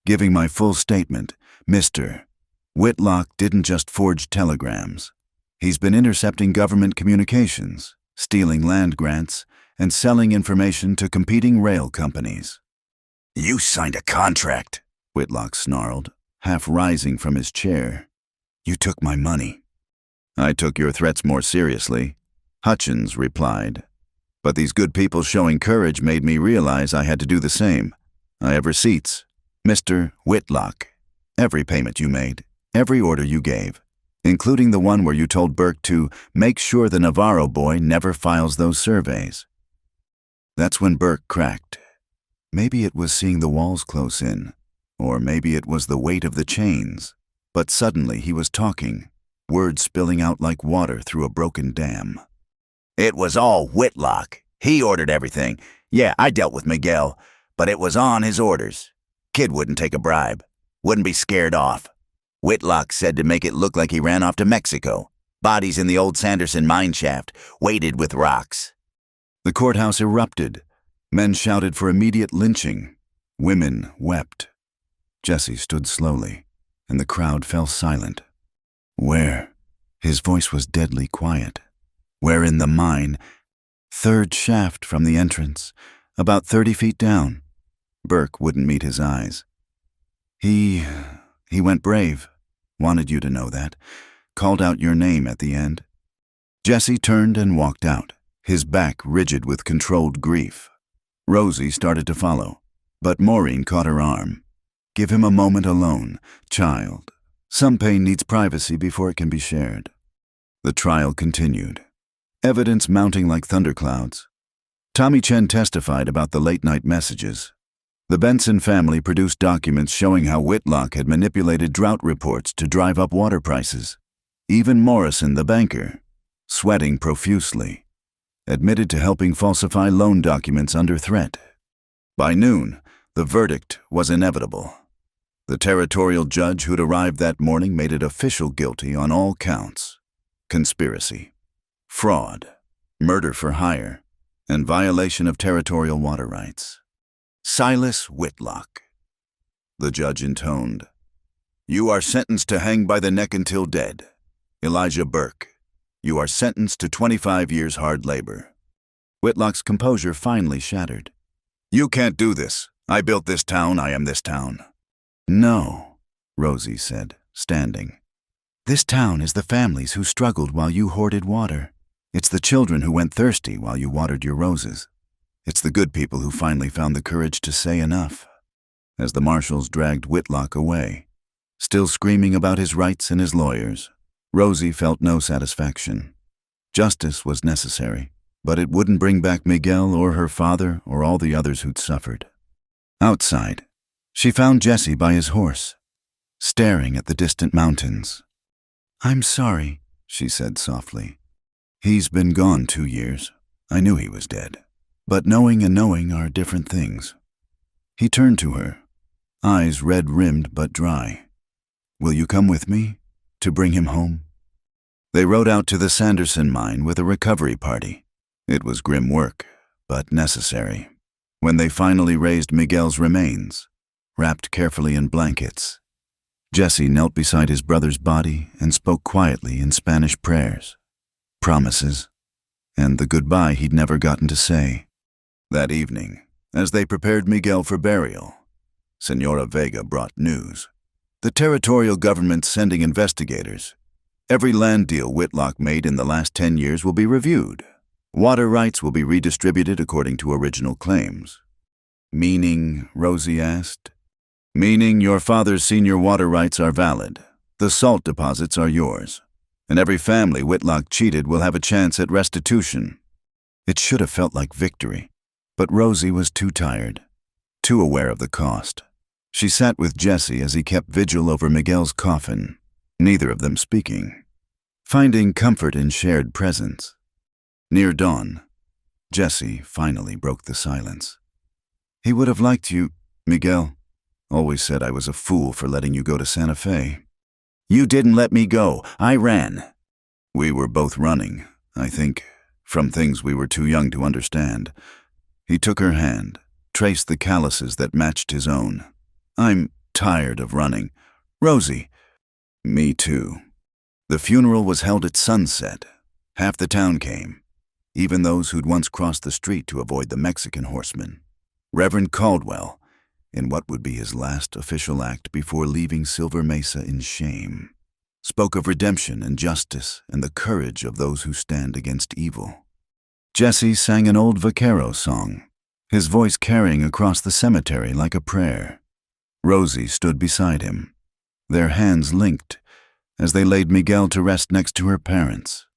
giving my full statement. Mr. Whitlock didn't just forge telegrams. He's been intercepting government communications, stealing land grants, and selling information to competing rail companies. You signed a contract, Whitlock snarled, half rising from his chair. You took my money. I took your threats more seriously, Hutchins replied. But these good people showing courage made me realize I had to do the same. I have receipts. Mr. Whitlock, every payment you made, every order you gave, including the one where you told Burke to make sure the Navarro boy never files those surveys. That's when Burke cracked. Maybe it was seeing the walls close in, or maybe it was the weight of the chains. But suddenly he was talking, words spilling out like water through a broken dam. It was all Whitlock. He ordered everything. Yeah, I dealt with Miguel, but it was on his orders. Kid wouldn't take a bribe, wouldn't be scared off. Whitlock said to make it look like he ran off to Mexico. Bodies in the old Sanderson mine shaft, weighted with rocks. The courthouse erupted. Men shouted for immediate lynching. Women wept. Jesse stood slowly, and the crowd fell silent. Where? His voice was deadly quiet. Where in the mine? 3rd shaft from the entrance, about 30 feet down. Burke wouldn't meet his eyes. He went brave. Wanted you to know that. Called out your name at the end. Jesse turned and walked out, his back rigid with controlled grief. Rosie started to follow, but Maureen caught her arm. Give him a moment alone, child. Some pain needs privacy before it can be shared. The trial continued. Evidence mounting like thunderclouds. Tommy Chen testified about the late-night messages. The Benson family produced documents showing how Whitlock had manipulated drought reports to drive up water prices. Even Morrison, the banker, sweating profusely, admitted to helping falsify loan documents under threat. By noon, the verdict was inevitable. The territorial judge who'd arrived that morning made it official guilty on all counts: conspiracy, fraud, murder for hire, and violation of territorial water rights. Silas Whitlock. The judge intoned, "You are sentenced to hang by the neck until dead. Elijah Burke, you are sentenced to 25 years hard labor." Whitlock's composure finally shattered. "You can't do this. I built this town. I am this town." "No," Rosie said, standing. "This town is the families who struggled while you hoarded water. It's the children who went thirsty while you watered your roses. It's the good people who finally found the courage to say enough." As the marshals dragged Whitlock away, still screaming about his rights and his lawyers, Rosie felt no satisfaction. Justice was necessary, but it wouldn't bring back Miguel or her father or all the others who'd suffered. Outside, she found Jesse by his horse, staring at the distant mountains. "I'm sorry," she said softly. "He's been gone 2 years. I knew he was dead. But knowing and knowing are different things." He turned to her, eyes red-rimmed but dry. "Will you come with me to bring him home?" They rode out to the Sanderson mine with a recovery party. It was grim work, but necessary. When they finally raised Miguel's remains, wrapped carefully in blankets, Jesse knelt beside his brother's body and spoke quietly in Spanish prayers, promises, and the goodbye he'd never gotten to say. That evening, as they prepared Miguel for burial, Senora Vega brought news. The territorial government's sending investigators. Every land deal Whitlock made in the last 10 years will be reviewed. Water rights will be redistributed according to original claims. "Meaning?" Rosie asked. "Meaning your father's senior water rights are valid. The salt deposits are yours. And every family Whitlock cheated will have a chance at restitution." It should have felt like victory, but Rosie was too tired, too aware of the cost. She sat with Jesse as he kept vigil over Miguel's coffin, neither of them speaking, finding comfort in shared presence. Near dawn, Jesse finally broke the silence. "He would have liked you, Miguel. Always said I was a fool for letting you go to Santa Fe." "You didn't let me go. I ran." "We were both running, I think, from things we were too young to understand." He took her hand, traced the calluses that matched his own. "I'm tired of running. Rosie." "Me too." The funeral was held at sunset. Half the town came, even those who'd once crossed the street to avoid the Mexican horsemen. Reverend Caldwell, in what would be his last official act before leaving Silver Mesa in shame, spoke of redemption and justice and the courage of those who stand against evil. Jesse sang an old vaquero song, his voice carrying across the cemetery like a prayer. Rosie stood beside him, their hands linked as they laid Miguel to rest next to her parents.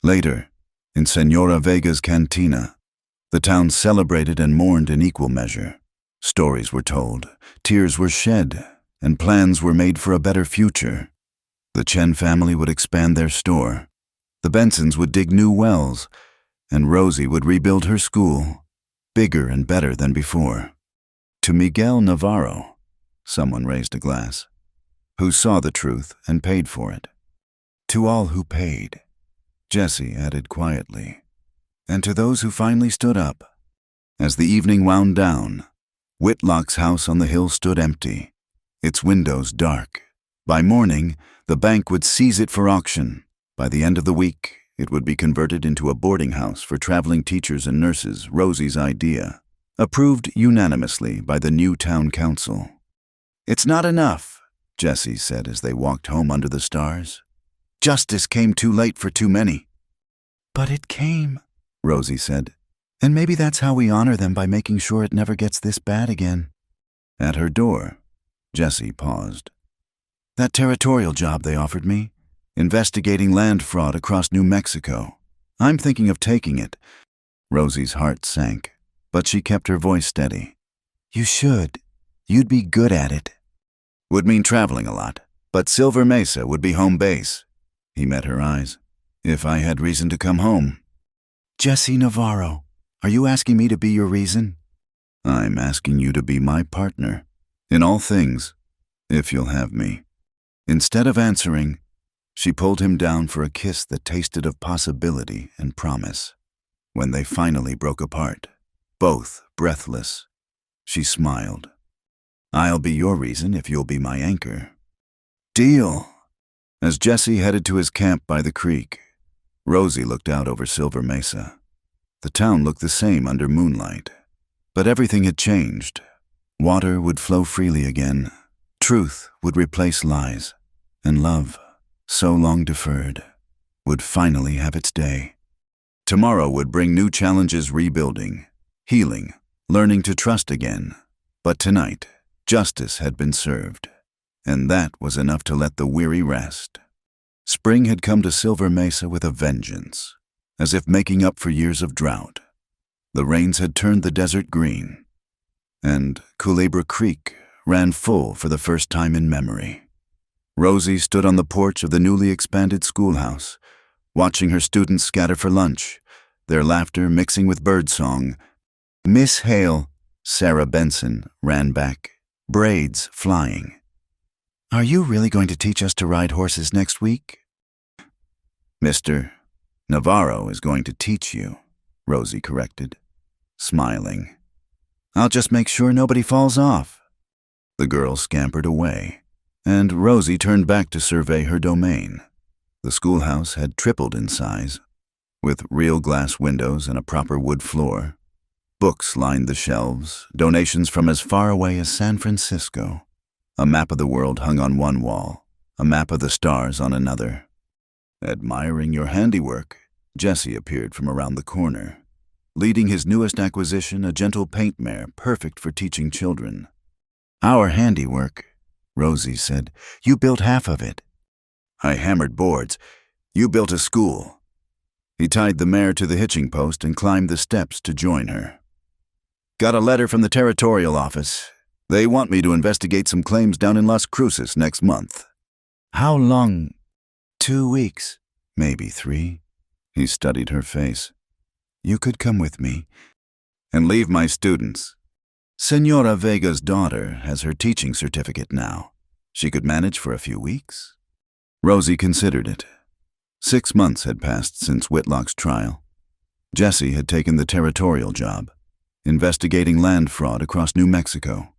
Later, in Senora Vega's cantina, the town celebrated and mourned in equal measure. Stories were told, tears were shed, and plans were made for a better future. The Chen family would expand their store, the Bensons would dig new wells, and Rosie would rebuild her school, bigger and better than before. To Miguel Navarro, someone raised a glass, who saw the truth and paid for it. To all who paid, Jesse added quietly, and to those who finally stood up. As the evening wound down, Whitlock's house on the hill stood empty, its windows dark. By morning, the bank would seize it for auction. By the end of the week, it would be converted into a boarding house for traveling teachers and nurses, Rosie's idea, approved unanimously by the new town council. "It's not enough," Jesse said as they walked home under the stars. "Justice came too late for too many." "But it came," Rosie said. "And maybe that's how we honor them, by making sure it never gets this bad again." At her door, Jesse paused. "That territorial job they offered me, investigating land fraud across New Mexico. I'm thinking of taking it." Rosie's heart sank, but she kept her voice steady. "You should. You'd be good at it." "Would mean traveling a lot, but Silver Mesa would be home base." He met her eyes. If I had reason to come home. Jesse Navarro, are you asking me to be your reason? I'm asking you to be my partner. In all things, if you'll have me. Instead of answering, she pulled him down for a kiss that tasted of possibility and promise. When they finally broke apart, both breathless, she smiled. I'll be your reason if you'll be my anchor. Deal. As Jesse headed to his camp by the creek, Rosie looked out over Silver Mesa. The town looked the same under moonlight, but everything had changed. Water would flow freely again. Truth would replace lies, and love, so long deferred, would finally have its day. Tomorrow would bring new challenges, rebuilding, healing, learning to trust again. But tonight, justice had been served, and that was enough to let the weary rest. Spring had come to Silver Mesa with a vengeance, as if making up for years of drought. The rains had turned the desert green, and Culebra Creek ran full for the first time in memory. Rosie stood on the porch of the newly expanded schoolhouse, watching her students scatter for lunch, their laughter mixing with birdsong. Miss Hale, Sarah Benson, ran back, braids flying. Are you really going to teach us to ride horses next week? Mr. Navarro is going to teach you, Rosie corrected, smiling. I'll just make sure nobody falls off. The girl scampered away, and Rosie turned back to survey her domain. The schoolhouse had tripled in size, with real glass windows and a proper wood floor. Books lined the shelves, donations from as far away as San Francisco. A map of the world hung on one wall, a map of the stars on another. Admiring your handiwork, Jesse appeared from around the corner, leading his newest acquisition, a gentle paint mare perfect for teaching children. Our handiwork, Rosie said. You built half of it. I hammered boards. You built a school. He tied the mare to the hitching post and climbed the steps to join her. Got a letter from the territorial office. They want me to investigate some claims down in Las Cruces next month. How long? 2 weeks, maybe 3. He studied her face. You could come with me. And leave my students. Senora Vega's daughter has her teaching certificate now. She could manage for a few weeks. Rosie considered it. 6 months had passed since Whitlock's trial. Jesse had taken the territorial job, investigating land fraud across New Mexico.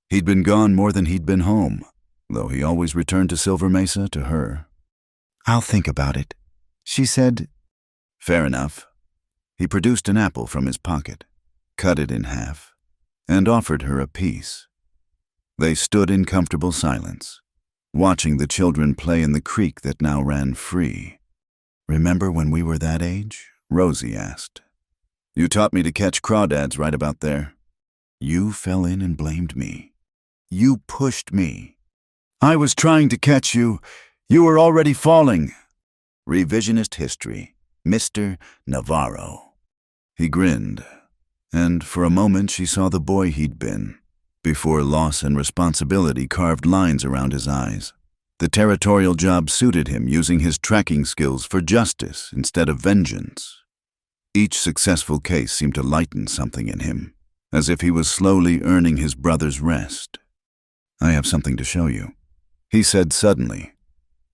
He'd been gone more than he'd been home, though he always returned to Silver Mesa to her. I'll think about it, she said. Fair enough. He produced an apple from his pocket, cut it in half, and offered her a piece. They stood in comfortable silence, watching the children play in the creek that now ran free. Remember when we were that age? Rosie asked. You taught me to catch crawdads right about there. You fell in and blamed me. You pushed me. I was trying to catch you. You were already falling. Revisionist history, Mr. Navarro. He grinned, and for a moment she saw the boy he'd been, before loss and responsibility carved lines around his eyes. The territorial job suited him, using his tracking skills for justice instead of vengeance. Each successful case seemed to lighten something in him, as if he was slowly earning his brother's rest. I have something to show you, he said suddenly.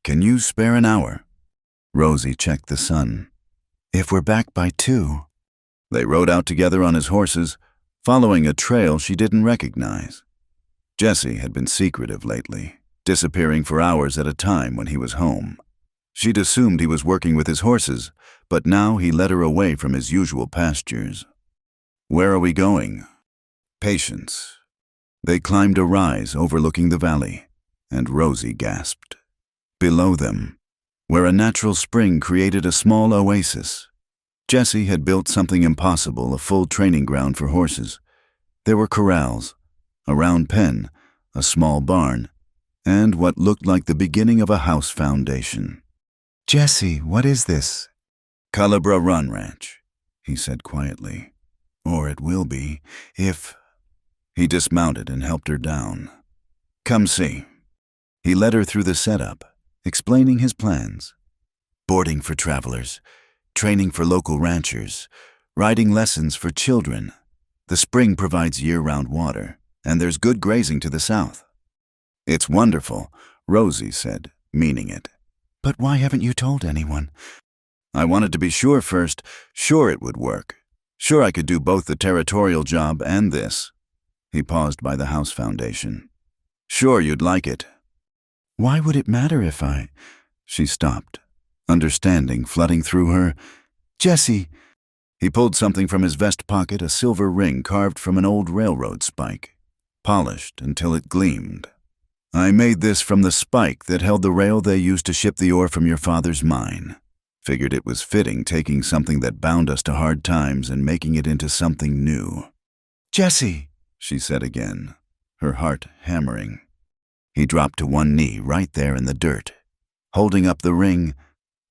Can you spare an hour? Rosie checked the sun. If we're back by 2. They rode out together on his horses, following a trail she didn't recognize. Jesse had been secretive lately, disappearing for hours at a time when he was home. She'd assumed he was working with his horses, but now he led her away from his usual pastures. Where are we going? Patience. They climbed a rise overlooking the valley, and Rosie gasped. Below them, where a natural spring created a small oasis, Jesse had built something impossible, a full training ground for horses. There were corrals, a round pen, a small barn, and what looked like the beginning of a house foundation. Jesse, what is this? Culebra Run Ranch, he said quietly. Or it will be, if... He dismounted and helped her down. Come see. He led her through the setup, explaining his plans. boarding for travelers, training for local ranchers, riding lessons for children. The spring provides year-round water, and there's good grazing to the south. It's wonderful, Rosie said, meaning it. But why haven't you told anyone? I wanted to be sure first, sure it would work. Sure I could do both the territorial job and this. He paused by the house foundation. Sure you'd like it. Why would it matter if I... She stopped, understanding flooding through her. Jesse! He pulled something from his vest pocket, a silver ring carved from an old railroad spike, polished until it gleamed. I made this from the spike that held the rail they used to ship the ore from your father's mine. Figured it was fitting taking something that bound us to hard times and making it into something new. Jesse, she said again, her heart hammering. He dropped to one knee right there in the dirt, holding up the ring.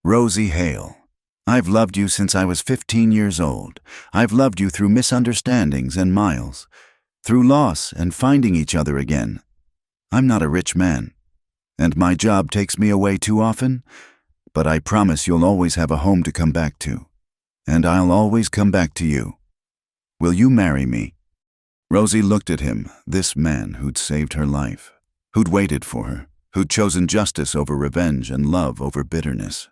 Rosie Hale, I've loved you since I was 15 years old. I've loved you through misunderstandings and miles, through loss and finding each other again. I'm not a rich man, and my job takes me away too often, but I promise you'll always have a home to come back to, and I'll always come back to you. Will you marry me? Rosie looked at him, this man who'd saved her life, who'd waited for her, who'd chosen justice over revenge and love over bitterness.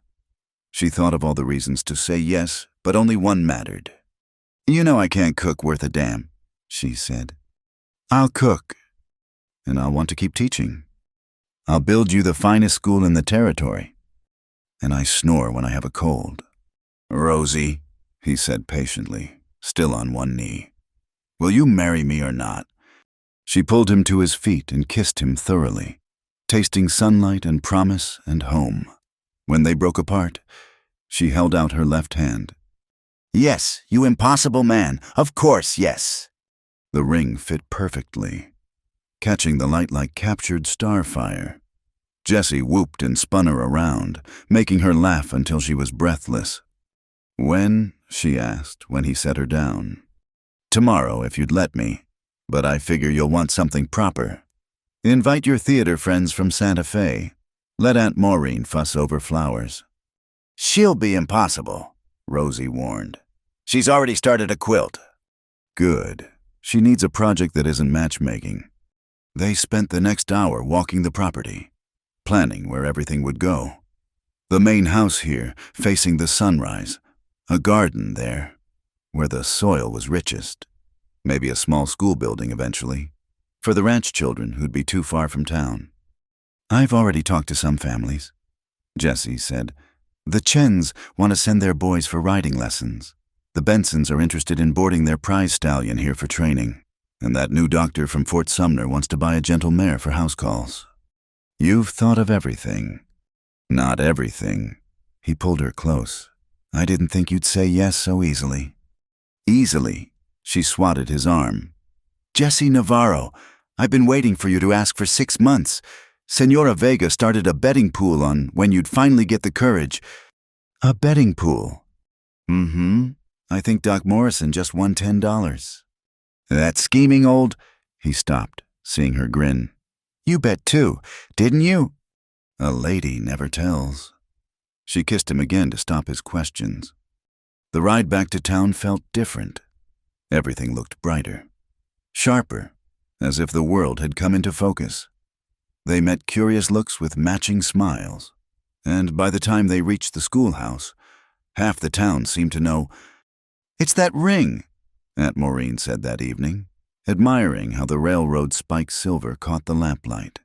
She thought of all the reasons to say yes, but only one mattered. You know I can't cook worth a damn, she said. I'll cook, and I'll want to keep teaching. I'll build you the finest school in the territory. And I snore when I have a cold. Rosie, he said patiently, still on one knee. Will you marry me or not? She pulled him to his feet and kissed him thoroughly, tasting sunlight and promise and home. When they broke apart, she held out her left hand. Yes, you impossible man, of course, yes. The ring fit perfectly, catching the light like captured starfire. Jessie whooped and spun her around, making her laugh until she was breathless. When? She asked when he set her down. Tomorrow, if you'd let me. But I figure you'll want something proper. Invite your theater friends from Santa Fe. Let Aunt Maureen fuss over flowers. She'll be impossible, Rosie warned. She's already started a quilt. Good. She needs a project that isn't matchmaking. They spent the next hour walking the property, planning where everything would go. The main house here, facing the sunrise. A garden there, where the soil was richest. Maybe a small school building eventually, for the ranch children who'd be too far from town. I've already talked to some families, Jessie said. The Chens want to send their boys for riding lessons. The Bensons are interested in boarding their prize stallion here for training. And that new doctor from Fort Sumner wants to buy a gentle mare for house calls. You've thought of everything. Not everything. He pulled her close. I didn't think you'd say yes so easily. Easily? She swatted his arm. Jesse Navarro, I've been waiting for you to ask for 6 months. Senora Vega started a betting pool on when you'd finally get the courage. A betting pool? Mm-hmm. I think Doc Morrison just won $10. That scheming old... He stopped, seeing her grin. You bet too, didn't you? A lady never tells. She kissed him again to stop his questions. The ride back to town felt different. Everything looked brighter, sharper, as if the world had come into focus. They met curious looks with matching smiles, and by the time they reached the schoolhouse, half the town seemed to know. It's that ring, Aunt Maureen said that evening, admiring how the railroad spiked silver caught the lamplight.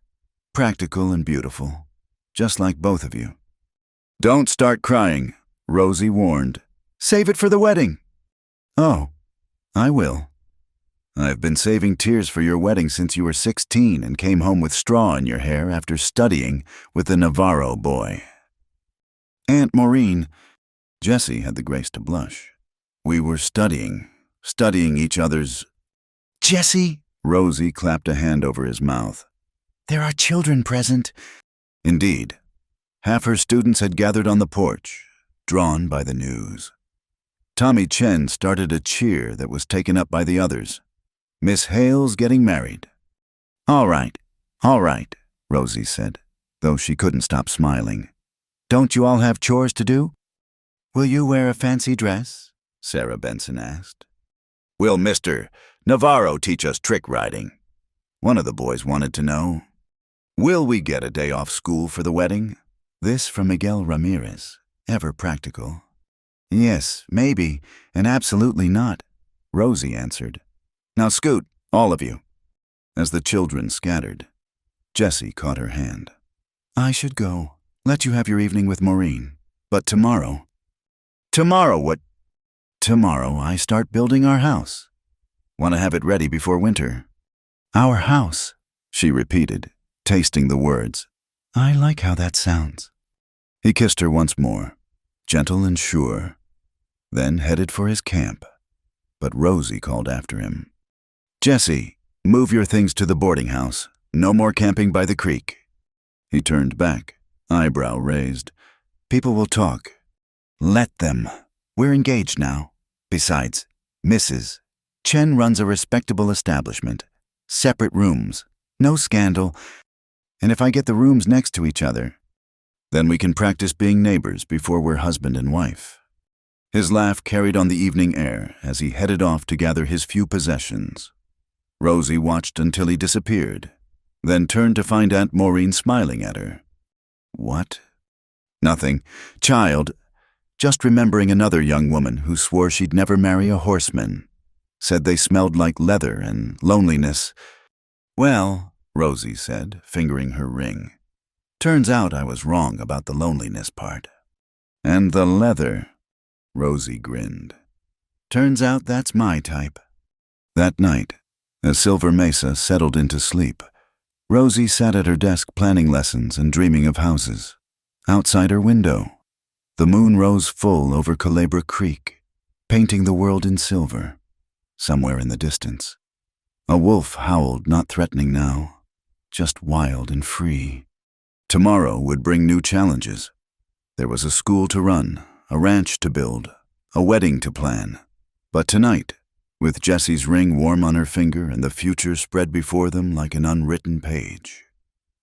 Practical and beautiful, just like both of you. Don't start crying, Rosie warned. Save it for the wedding. Oh, I will. I've been saving tears for your wedding since you were 16 and came home with straw in your hair after studying with the Navarro boy. Aunt Maureen, Jessie had the grace to blush. We were studying each other's... Jessie, Rosie clapped a hand over his mouth. There are children present. Indeed. Half her students had gathered on the porch, drawn by the news. Tommy Chen started a cheer that was taken up by the others. Miss Hale's getting married. All right, Rosie said, though she couldn't stop smiling. Don't you all have chores to do? Will you wear a fancy dress? Sarah Benson asked. Will Mr. Navarro teach us trick riding? One of the boys wanted to know. Will we get a day off school for the wedding? This from Miguel Ramirez, ever practical. Yes, maybe, and absolutely not, Rosie answered. Now scoot, all of you. As the children scattered, Jessie caught her hand. I should go. Let you have your evening with Maureen. But tomorrow... Tomorrow what? Tomorrow I start building our house. Want to have it ready before winter. Our house, she repeated, tasting the words. I like how that sounds. He kissed her once more, gentle and sure, then headed for his camp. But Rosie called after him. Jessie, move your things to the boarding house. No more camping by the creek. He turned back, eyebrow raised. People will talk. Let them. We're engaged now. Besides, Mrs. Chen runs a respectable establishment. Separate rooms. No scandal. And if I get the rooms next to each other, then we can practice being neighbors before we're husband and wife. His laugh carried on the evening air as he headed off to gather his few possessions. Rosie watched until he disappeared, then turned to find Aunt Maureen smiling at her. What? Nothing. Child, just remembering another young woman who swore she'd never marry a horseman. Said they smelled like leather and loneliness. Well, Rosie said, fingering her ring. Turns out I was wrong about the loneliness part. And the leather, Rosie grinned. Turns out that's my type. That night, as Silver Mesa settled into sleep, Rosie sat at her desk planning lessons and dreaming of houses. Outside her window, the moon rose full over Culebra Creek, painting the world in silver. Somewhere in the distance, a wolf howled, not threatening now, just wild and free. Tomorrow would bring new challenges. There was a school to run, a ranch to build, a wedding to plan. But tonight, with Jessie's ring warm on her finger and the future spread before them like an unwritten page,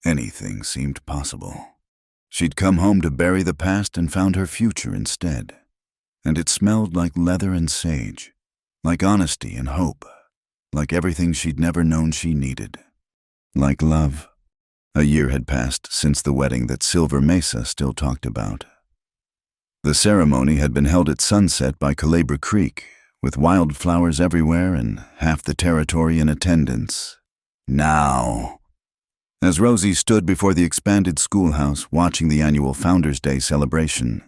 anything seemed possible. She'd come home to bury the past and found her future instead. And it smelled like leather and sage, like honesty and hope, like everything she'd never known she needed. Like love. A year had passed since the wedding that Silver Mesa still talked about. The ceremony had been held at sunset by Culebra Creek, with wildflowers everywhere and half the territory in attendance. Now. As Rosie stood before the expanded schoolhouse watching the annual Founders' Day celebration,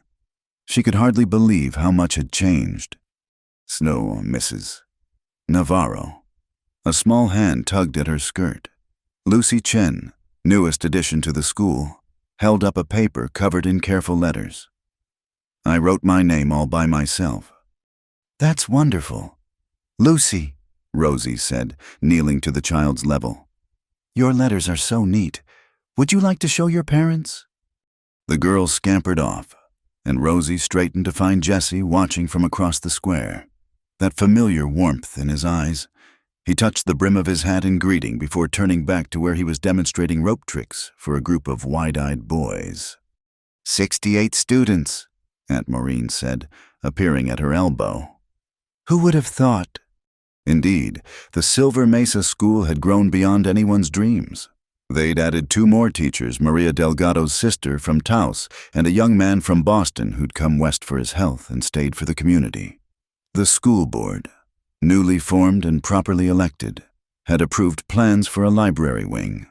she could hardly believe how much had changed. Snow, Mrs. Navarro. A small hand tugged at her skirt. Lucy Chen, newest addition to the school, held up a paper covered in careful letters. I wrote my name all by myself. That's wonderful. Lucy, Rosie said, kneeling to the child's level. Your letters are so neat. Would you like to show your parents? The girl scampered off, and Rosie straightened to find Jessie watching from across the square. That familiar warmth in his eyes. He touched the brim of his hat in greeting before turning back to where he was demonstrating rope tricks for a group of wide-eyed boys. 68 students, Aunt Maureen said, appearing at her elbow. Who would have thought? Indeed, the Silver Mesa School had grown beyond anyone's dreams. They'd added 2 more teachers, Maria Delgado's sister from Taos and a young man from Boston who'd come west for his health and stayed for the community. The school board, newly formed and properly elected, had approved plans for a library wing.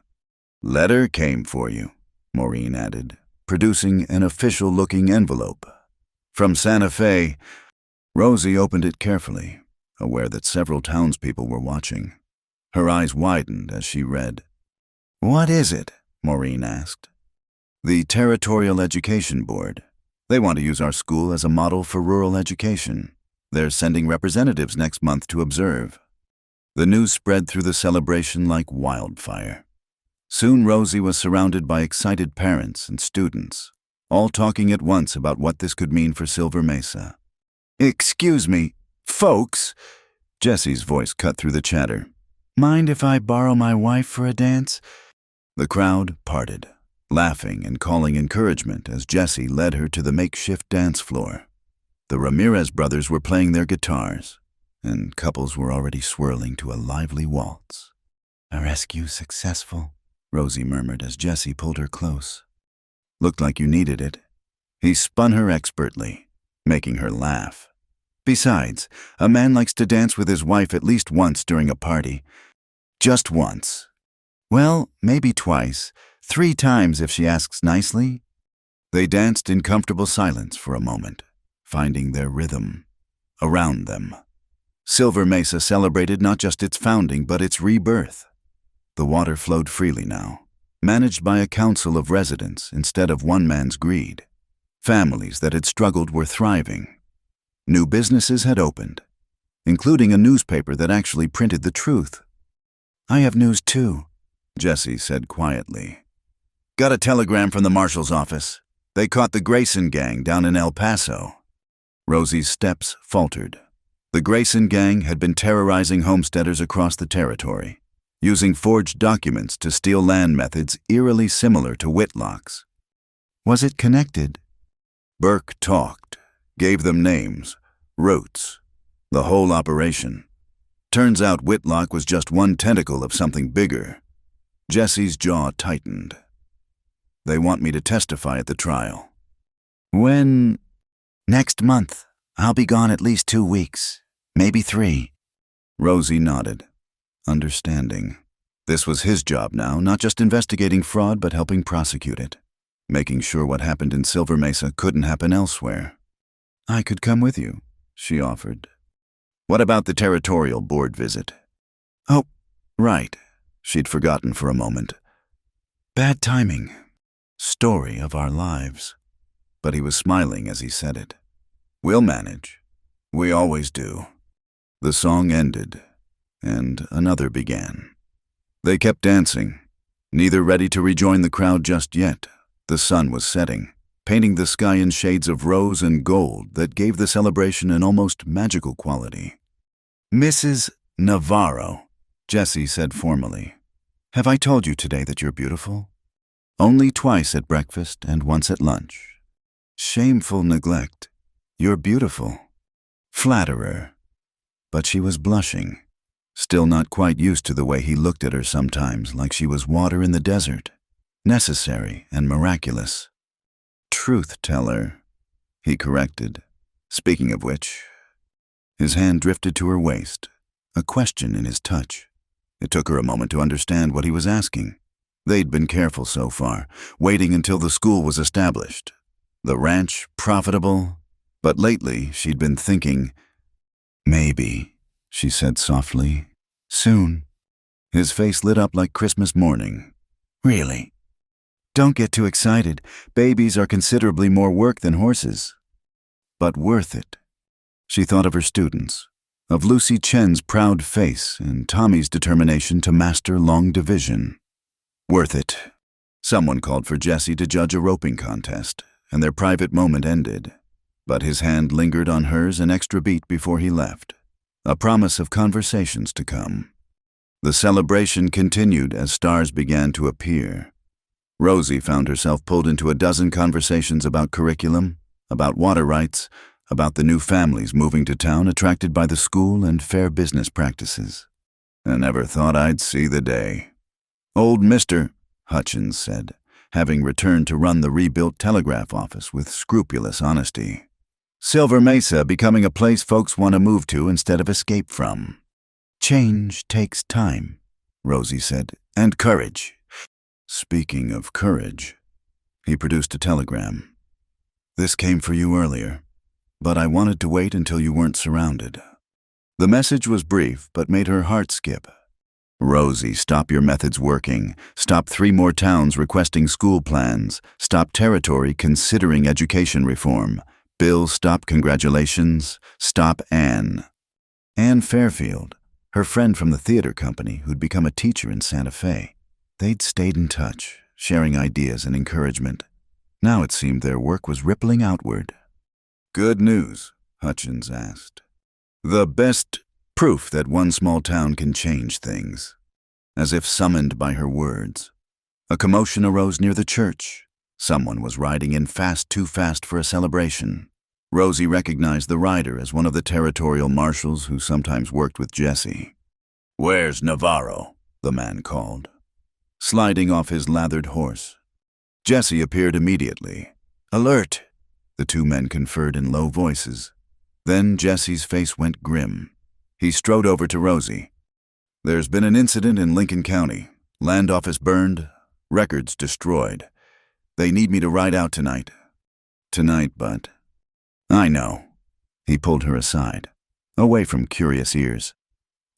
Letter came for you, Maureen added, producing an official-looking envelope. From Santa Fe. Rosie opened it carefully, aware that several townspeople were watching. Her eyes widened as she read. What is it? Maureen asked. The Territorial Education Board. They want to use our school as a model for rural education. They're sending representatives next month to observe. The news spread through the celebration like wildfire. Soon Rosie was surrounded by excited parents and students, all talking at once about what this could mean for Silver Mesa. Excuse me, folks, Jessie's voice cut through the chatter. Mind if I borrow my wife for a dance? The crowd parted. laughing and calling encouragement as Jessie led her to the makeshift dance floor. The Ramirez brothers were playing their guitars, and couples were already swirling to a lively waltz. "A rescue successful," Rosie murmured as Jessie pulled her close. "Looked like you needed it." He spun her expertly, making her laugh. Besides, a man likes to dance with his wife at least once during a party. Just once. Well, maybe twice, 3 times if she asks nicely. They danced in comfortable silence for a moment, finding their rhythm. Around them, Silver Mesa celebrated not just its founding but its rebirth. The water flowed freely now, managed by a council of residents instead of one man's greed. Families that had struggled were thriving. New businesses had opened, including a newspaper that actually printed the truth. "I have news too," Jessie said quietly. "Got a telegram from the marshal's office. They caught the Grayson gang down in El Paso." Rosie's steps faltered. The Grayson gang had been terrorizing homesteaders across the territory, using forged documents to steal land methods eerily similar to Whitlock's. Was it connected? Burke talked, gave them names, routes, the whole operation. Turns out Whitlock was just one tentacle of something bigger. Jessie's jaw tightened. "They want me to testify at the trial." "When?" "Next month. I'll be gone at least 2 weeks, maybe 3. Rosie nodded, understanding. This was his job now, not just investigating fraud but helping prosecute it, making sure what happened in Silver Mesa couldn't happen elsewhere. "I could come with you," she offered. "What about the territorial board visit?" "Oh, right." She'd forgotten for a moment. "Bad timing. Story of our lives." But he was smiling as he said it. "We'll manage. We always do." The song ended, and another began. They kept dancing, neither ready to rejoin the crowd just yet. The sun was setting, painting the sky in shades of rose and gold that gave the celebration an almost magical quality. "Mrs. Navarro," Jessie said formally, "have I told you today that you're beautiful?" "Only twice at breakfast and once at lunch." "Shameful neglect. You're beautiful." Flatterer. But she was blushing, still not quite used to the way he looked at her sometimes, like she was water in the desert, necessary and miraculous. "Truth-teller," he corrected. Speaking of which, his hand drifted to her waist, a question in his touch. It took her a moment to understand what he was asking. They'd been careful so far, waiting until the school was established. The ranch profitable, but lately she'd been thinking, "Maybe," she said softly, "soon." His face lit up like Christmas morning. "Really? Don't get too excited. Babies are considerably more work than horses." But worth it. She thought of her students, of Lucy Chen's proud face and Tommy's determination to master long division. Worth it. Someone called for Jessie to judge a roping contest, and their private moment ended. But his hand lingered on hers an extra beat before he left, a promise of conversations to come. The celebration continued as stars began to appear. Rosie found herself pulled into a dozen conversations about curriculum, about water rights, about the new families moving to town attracted by the school and fair business practices. "I never thought I'd see the day." "Old Mr." Hutchins said, having returned to run the rebuilt telegraph office with scrupulous honesty. "Silver Mesa becoming a place folks want to move to instead of escape from." "Change takes time," Rosie said, "and courage." Speaking of courage, he produced a telegram. "This came for you earlier, but I wanted to wait until you weren't surrounded." The message was brief, but made her heart skip. "Rosie, stop your methods working. Stop 3 more towns requesting school plans. Stop territory considering education reform. Bill, stop congratulations. Stop Anne." Anne Fairfield, her friend from the theater company who'd become a teacher in Santa Fe. They'd stayed in touch, sharing ideas and encouragement. Now it seemed their work was rippling outward. "Good news?" Hutchins asked. "The best proof that one small town can change things," as if summoned by her words. A commotion arose near the church. Someone was riding in fast, too fast for a celebration. Rosie recognized the rider as one of the territorial marshals who sometimes worked with Jesse. "Where's Navarro?" the man called, sliding off his lathered horse. Jesse appeared immediately. "Alert!" the two men conferred in low voices. Then Jesse's face went grim. He strode over to Rosie. "There's been an incident in Lincoln County. Land office burned, records destroyed. They need me to ride out tonight." "Tonight, but—" "I know." He pulled her aside, away from curious ears.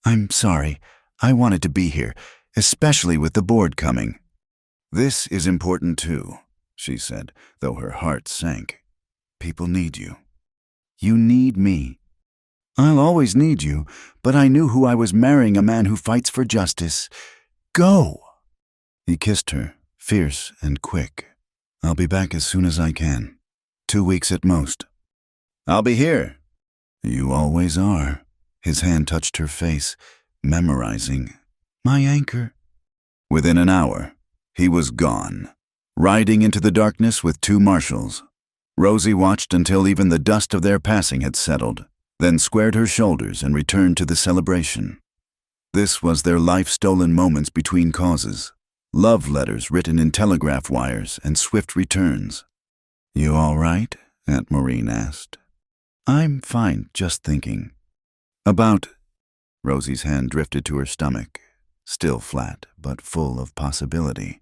"I'm sorry. I wanted to be here, especially with the board coming." "This is important too," she said, though her heart sank. "People need you." "You need me." "I'll always need you, but I knew who I was marrying, a man who fights for justice. Go!" He kissed her, fierce and quick. "I'll be back as soon as I can. 2 weeks at most." "I'll be here." "You always are." His hand touched her face, memorizing. "My anchor." Within an hour, he was gone, riding into the darkness with 2 marshals. Rosie watched until even the dust of their passing had settled, then squared her shoulders and returned to the celebration. This was their life-stolen moments between causes, love letters written in telegraph wires and swift returns. "You all right?" Aunt Maureen asked. "I'm fine, just thinking." "About—" Rosie's hand drifted to her stomach, still flat, but full of possibility.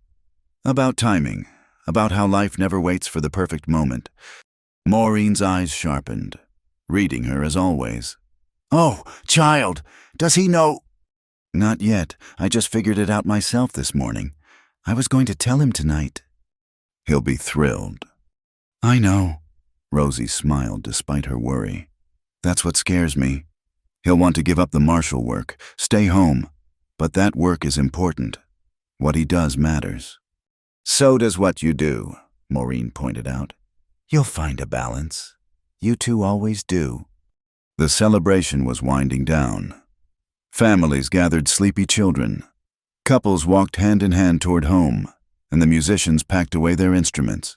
"About timing, about how life never waits for the perfect moment." Maureen's eyes sharpened, reading her as always. "Oh, child, does he know—" "Not yet. I just figured it out myself this morning. I was going to tell him tonight." "He'll be thrilled." "I know." Rosie smiled despite her worry. "That's what scares me. He'll want to give up the marshal work, stay home. But that work is important. What he does matters." "So does what you do," Maureen pointed out. "You'll find a balance. You two always do." The celebration was winding down. Families gathered sleepy children. Couples walked hand in hand toward home, and the musicians packed away their instruments.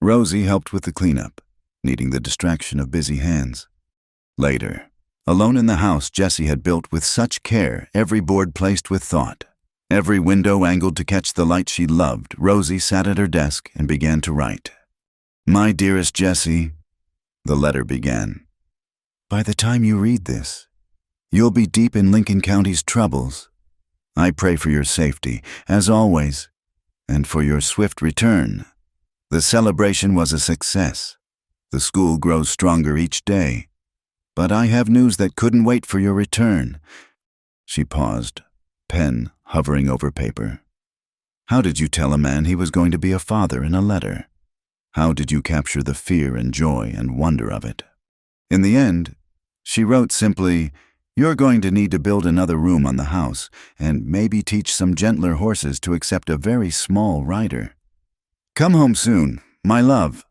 Rosie helped with the cleanup, needing the distraction of busy hands. Later, alone in the house Jessie had built with such care, every board placed with thought, every window angled to catch the light she loved, Rosie sat at her desk and began to write. "My dearest Jessie," the letter began. "By the time you read this, you'll be deep in Lincoln County's troubles. I pray for your safety, as always, and for your swift return. The celebration was a success. The school grows stronger each day. But I have news that couldn't wait for your return." She paused, pen hovering over paper. "How did you tell a man he was going to be a father in a letter? How did you capture the fear and joy and wonder of it?" In the end, she wrote simply, "You're going to need to build another room on the house and maybe teach some gentler horses to accept a very small rider. Come home soon, my love.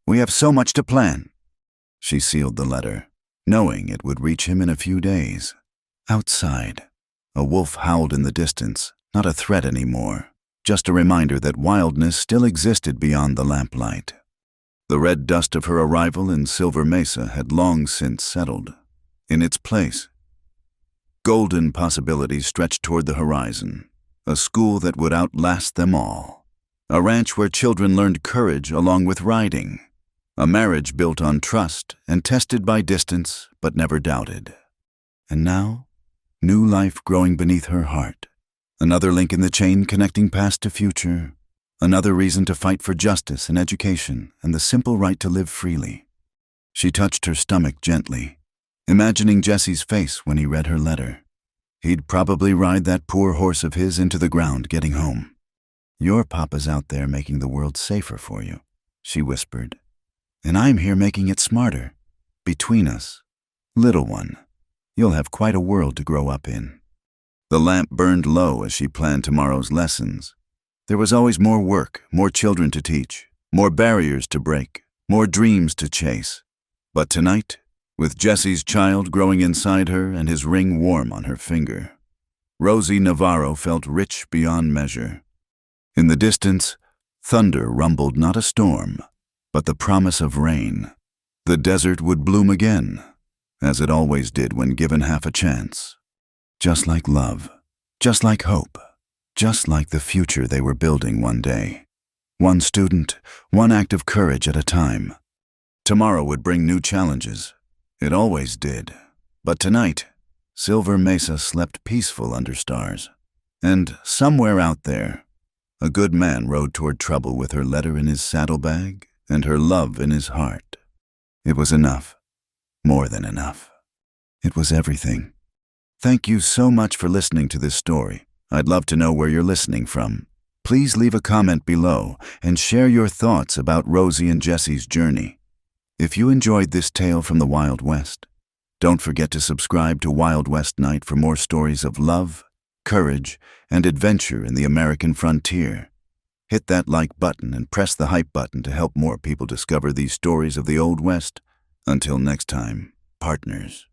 We have so much to plan." She sealed the letter, knowing it would reach him in a few days. Outside, a wolf howled in the distance, not a threat anymore, just a reminder that wildness still existed beyond the lamplight. The red dust of her arrival in Silver Mesa had long since settled. In its place, golden possibilities stretched toward the horizon, a school that would outlast them all, a ranch where children learned courage along with riding, a marriage built on trust and tested by distance but never doubted. And now, new life growing beneath her heart, another link in the chain connecting past to future, another reason to fight for justice and education and the simple right to live freely. She touched her stomach gently, imagining Jesse's face when he read her letter. He'd probably ride that poor horse of his into the ground getting home. "Your papa's out there making the world safer for you," she whispered. "And I'm here making it smarter. Between us, little one, you'll have quite a world to grow up in." The lamp burned low as she planned tomorrow's lessons. There was always more work, more children to teach, more barriers to break, more dreams to chase. But tonight, with Jesse's child growing inside her and his ring warm on her finger, Rosie Navarro felt rich beyond measure. In the distance, thunder rumbled not a storm, but the promise of rain. The desert would bloom again, as it always did when given half a chance. Just like love, just like hope, just like the future they were building one day. One student, one act of courage at a time. Tomorrow would bring new challenges. It always did. But tonight, Silver Mesa slept peaceful under stars. And somewhere out there, a good man rode toward trouble with her letter in his saddlebag and her love in his heart. It was enough. More than enough. It was everything. Thank you so much for listening to this story. I'd love to know where you're listening from. Please leave a comment below and share your thoughts about Rosie and Jesse's journey. If you enjoyed this tale from the Wild West, don't forget to subscribe to Wild West Night for more stories of love, courage, and adventure in the American frontier. Hit that like button and press the hype button to help more people discover these stories of the Old West. Until next time, partners.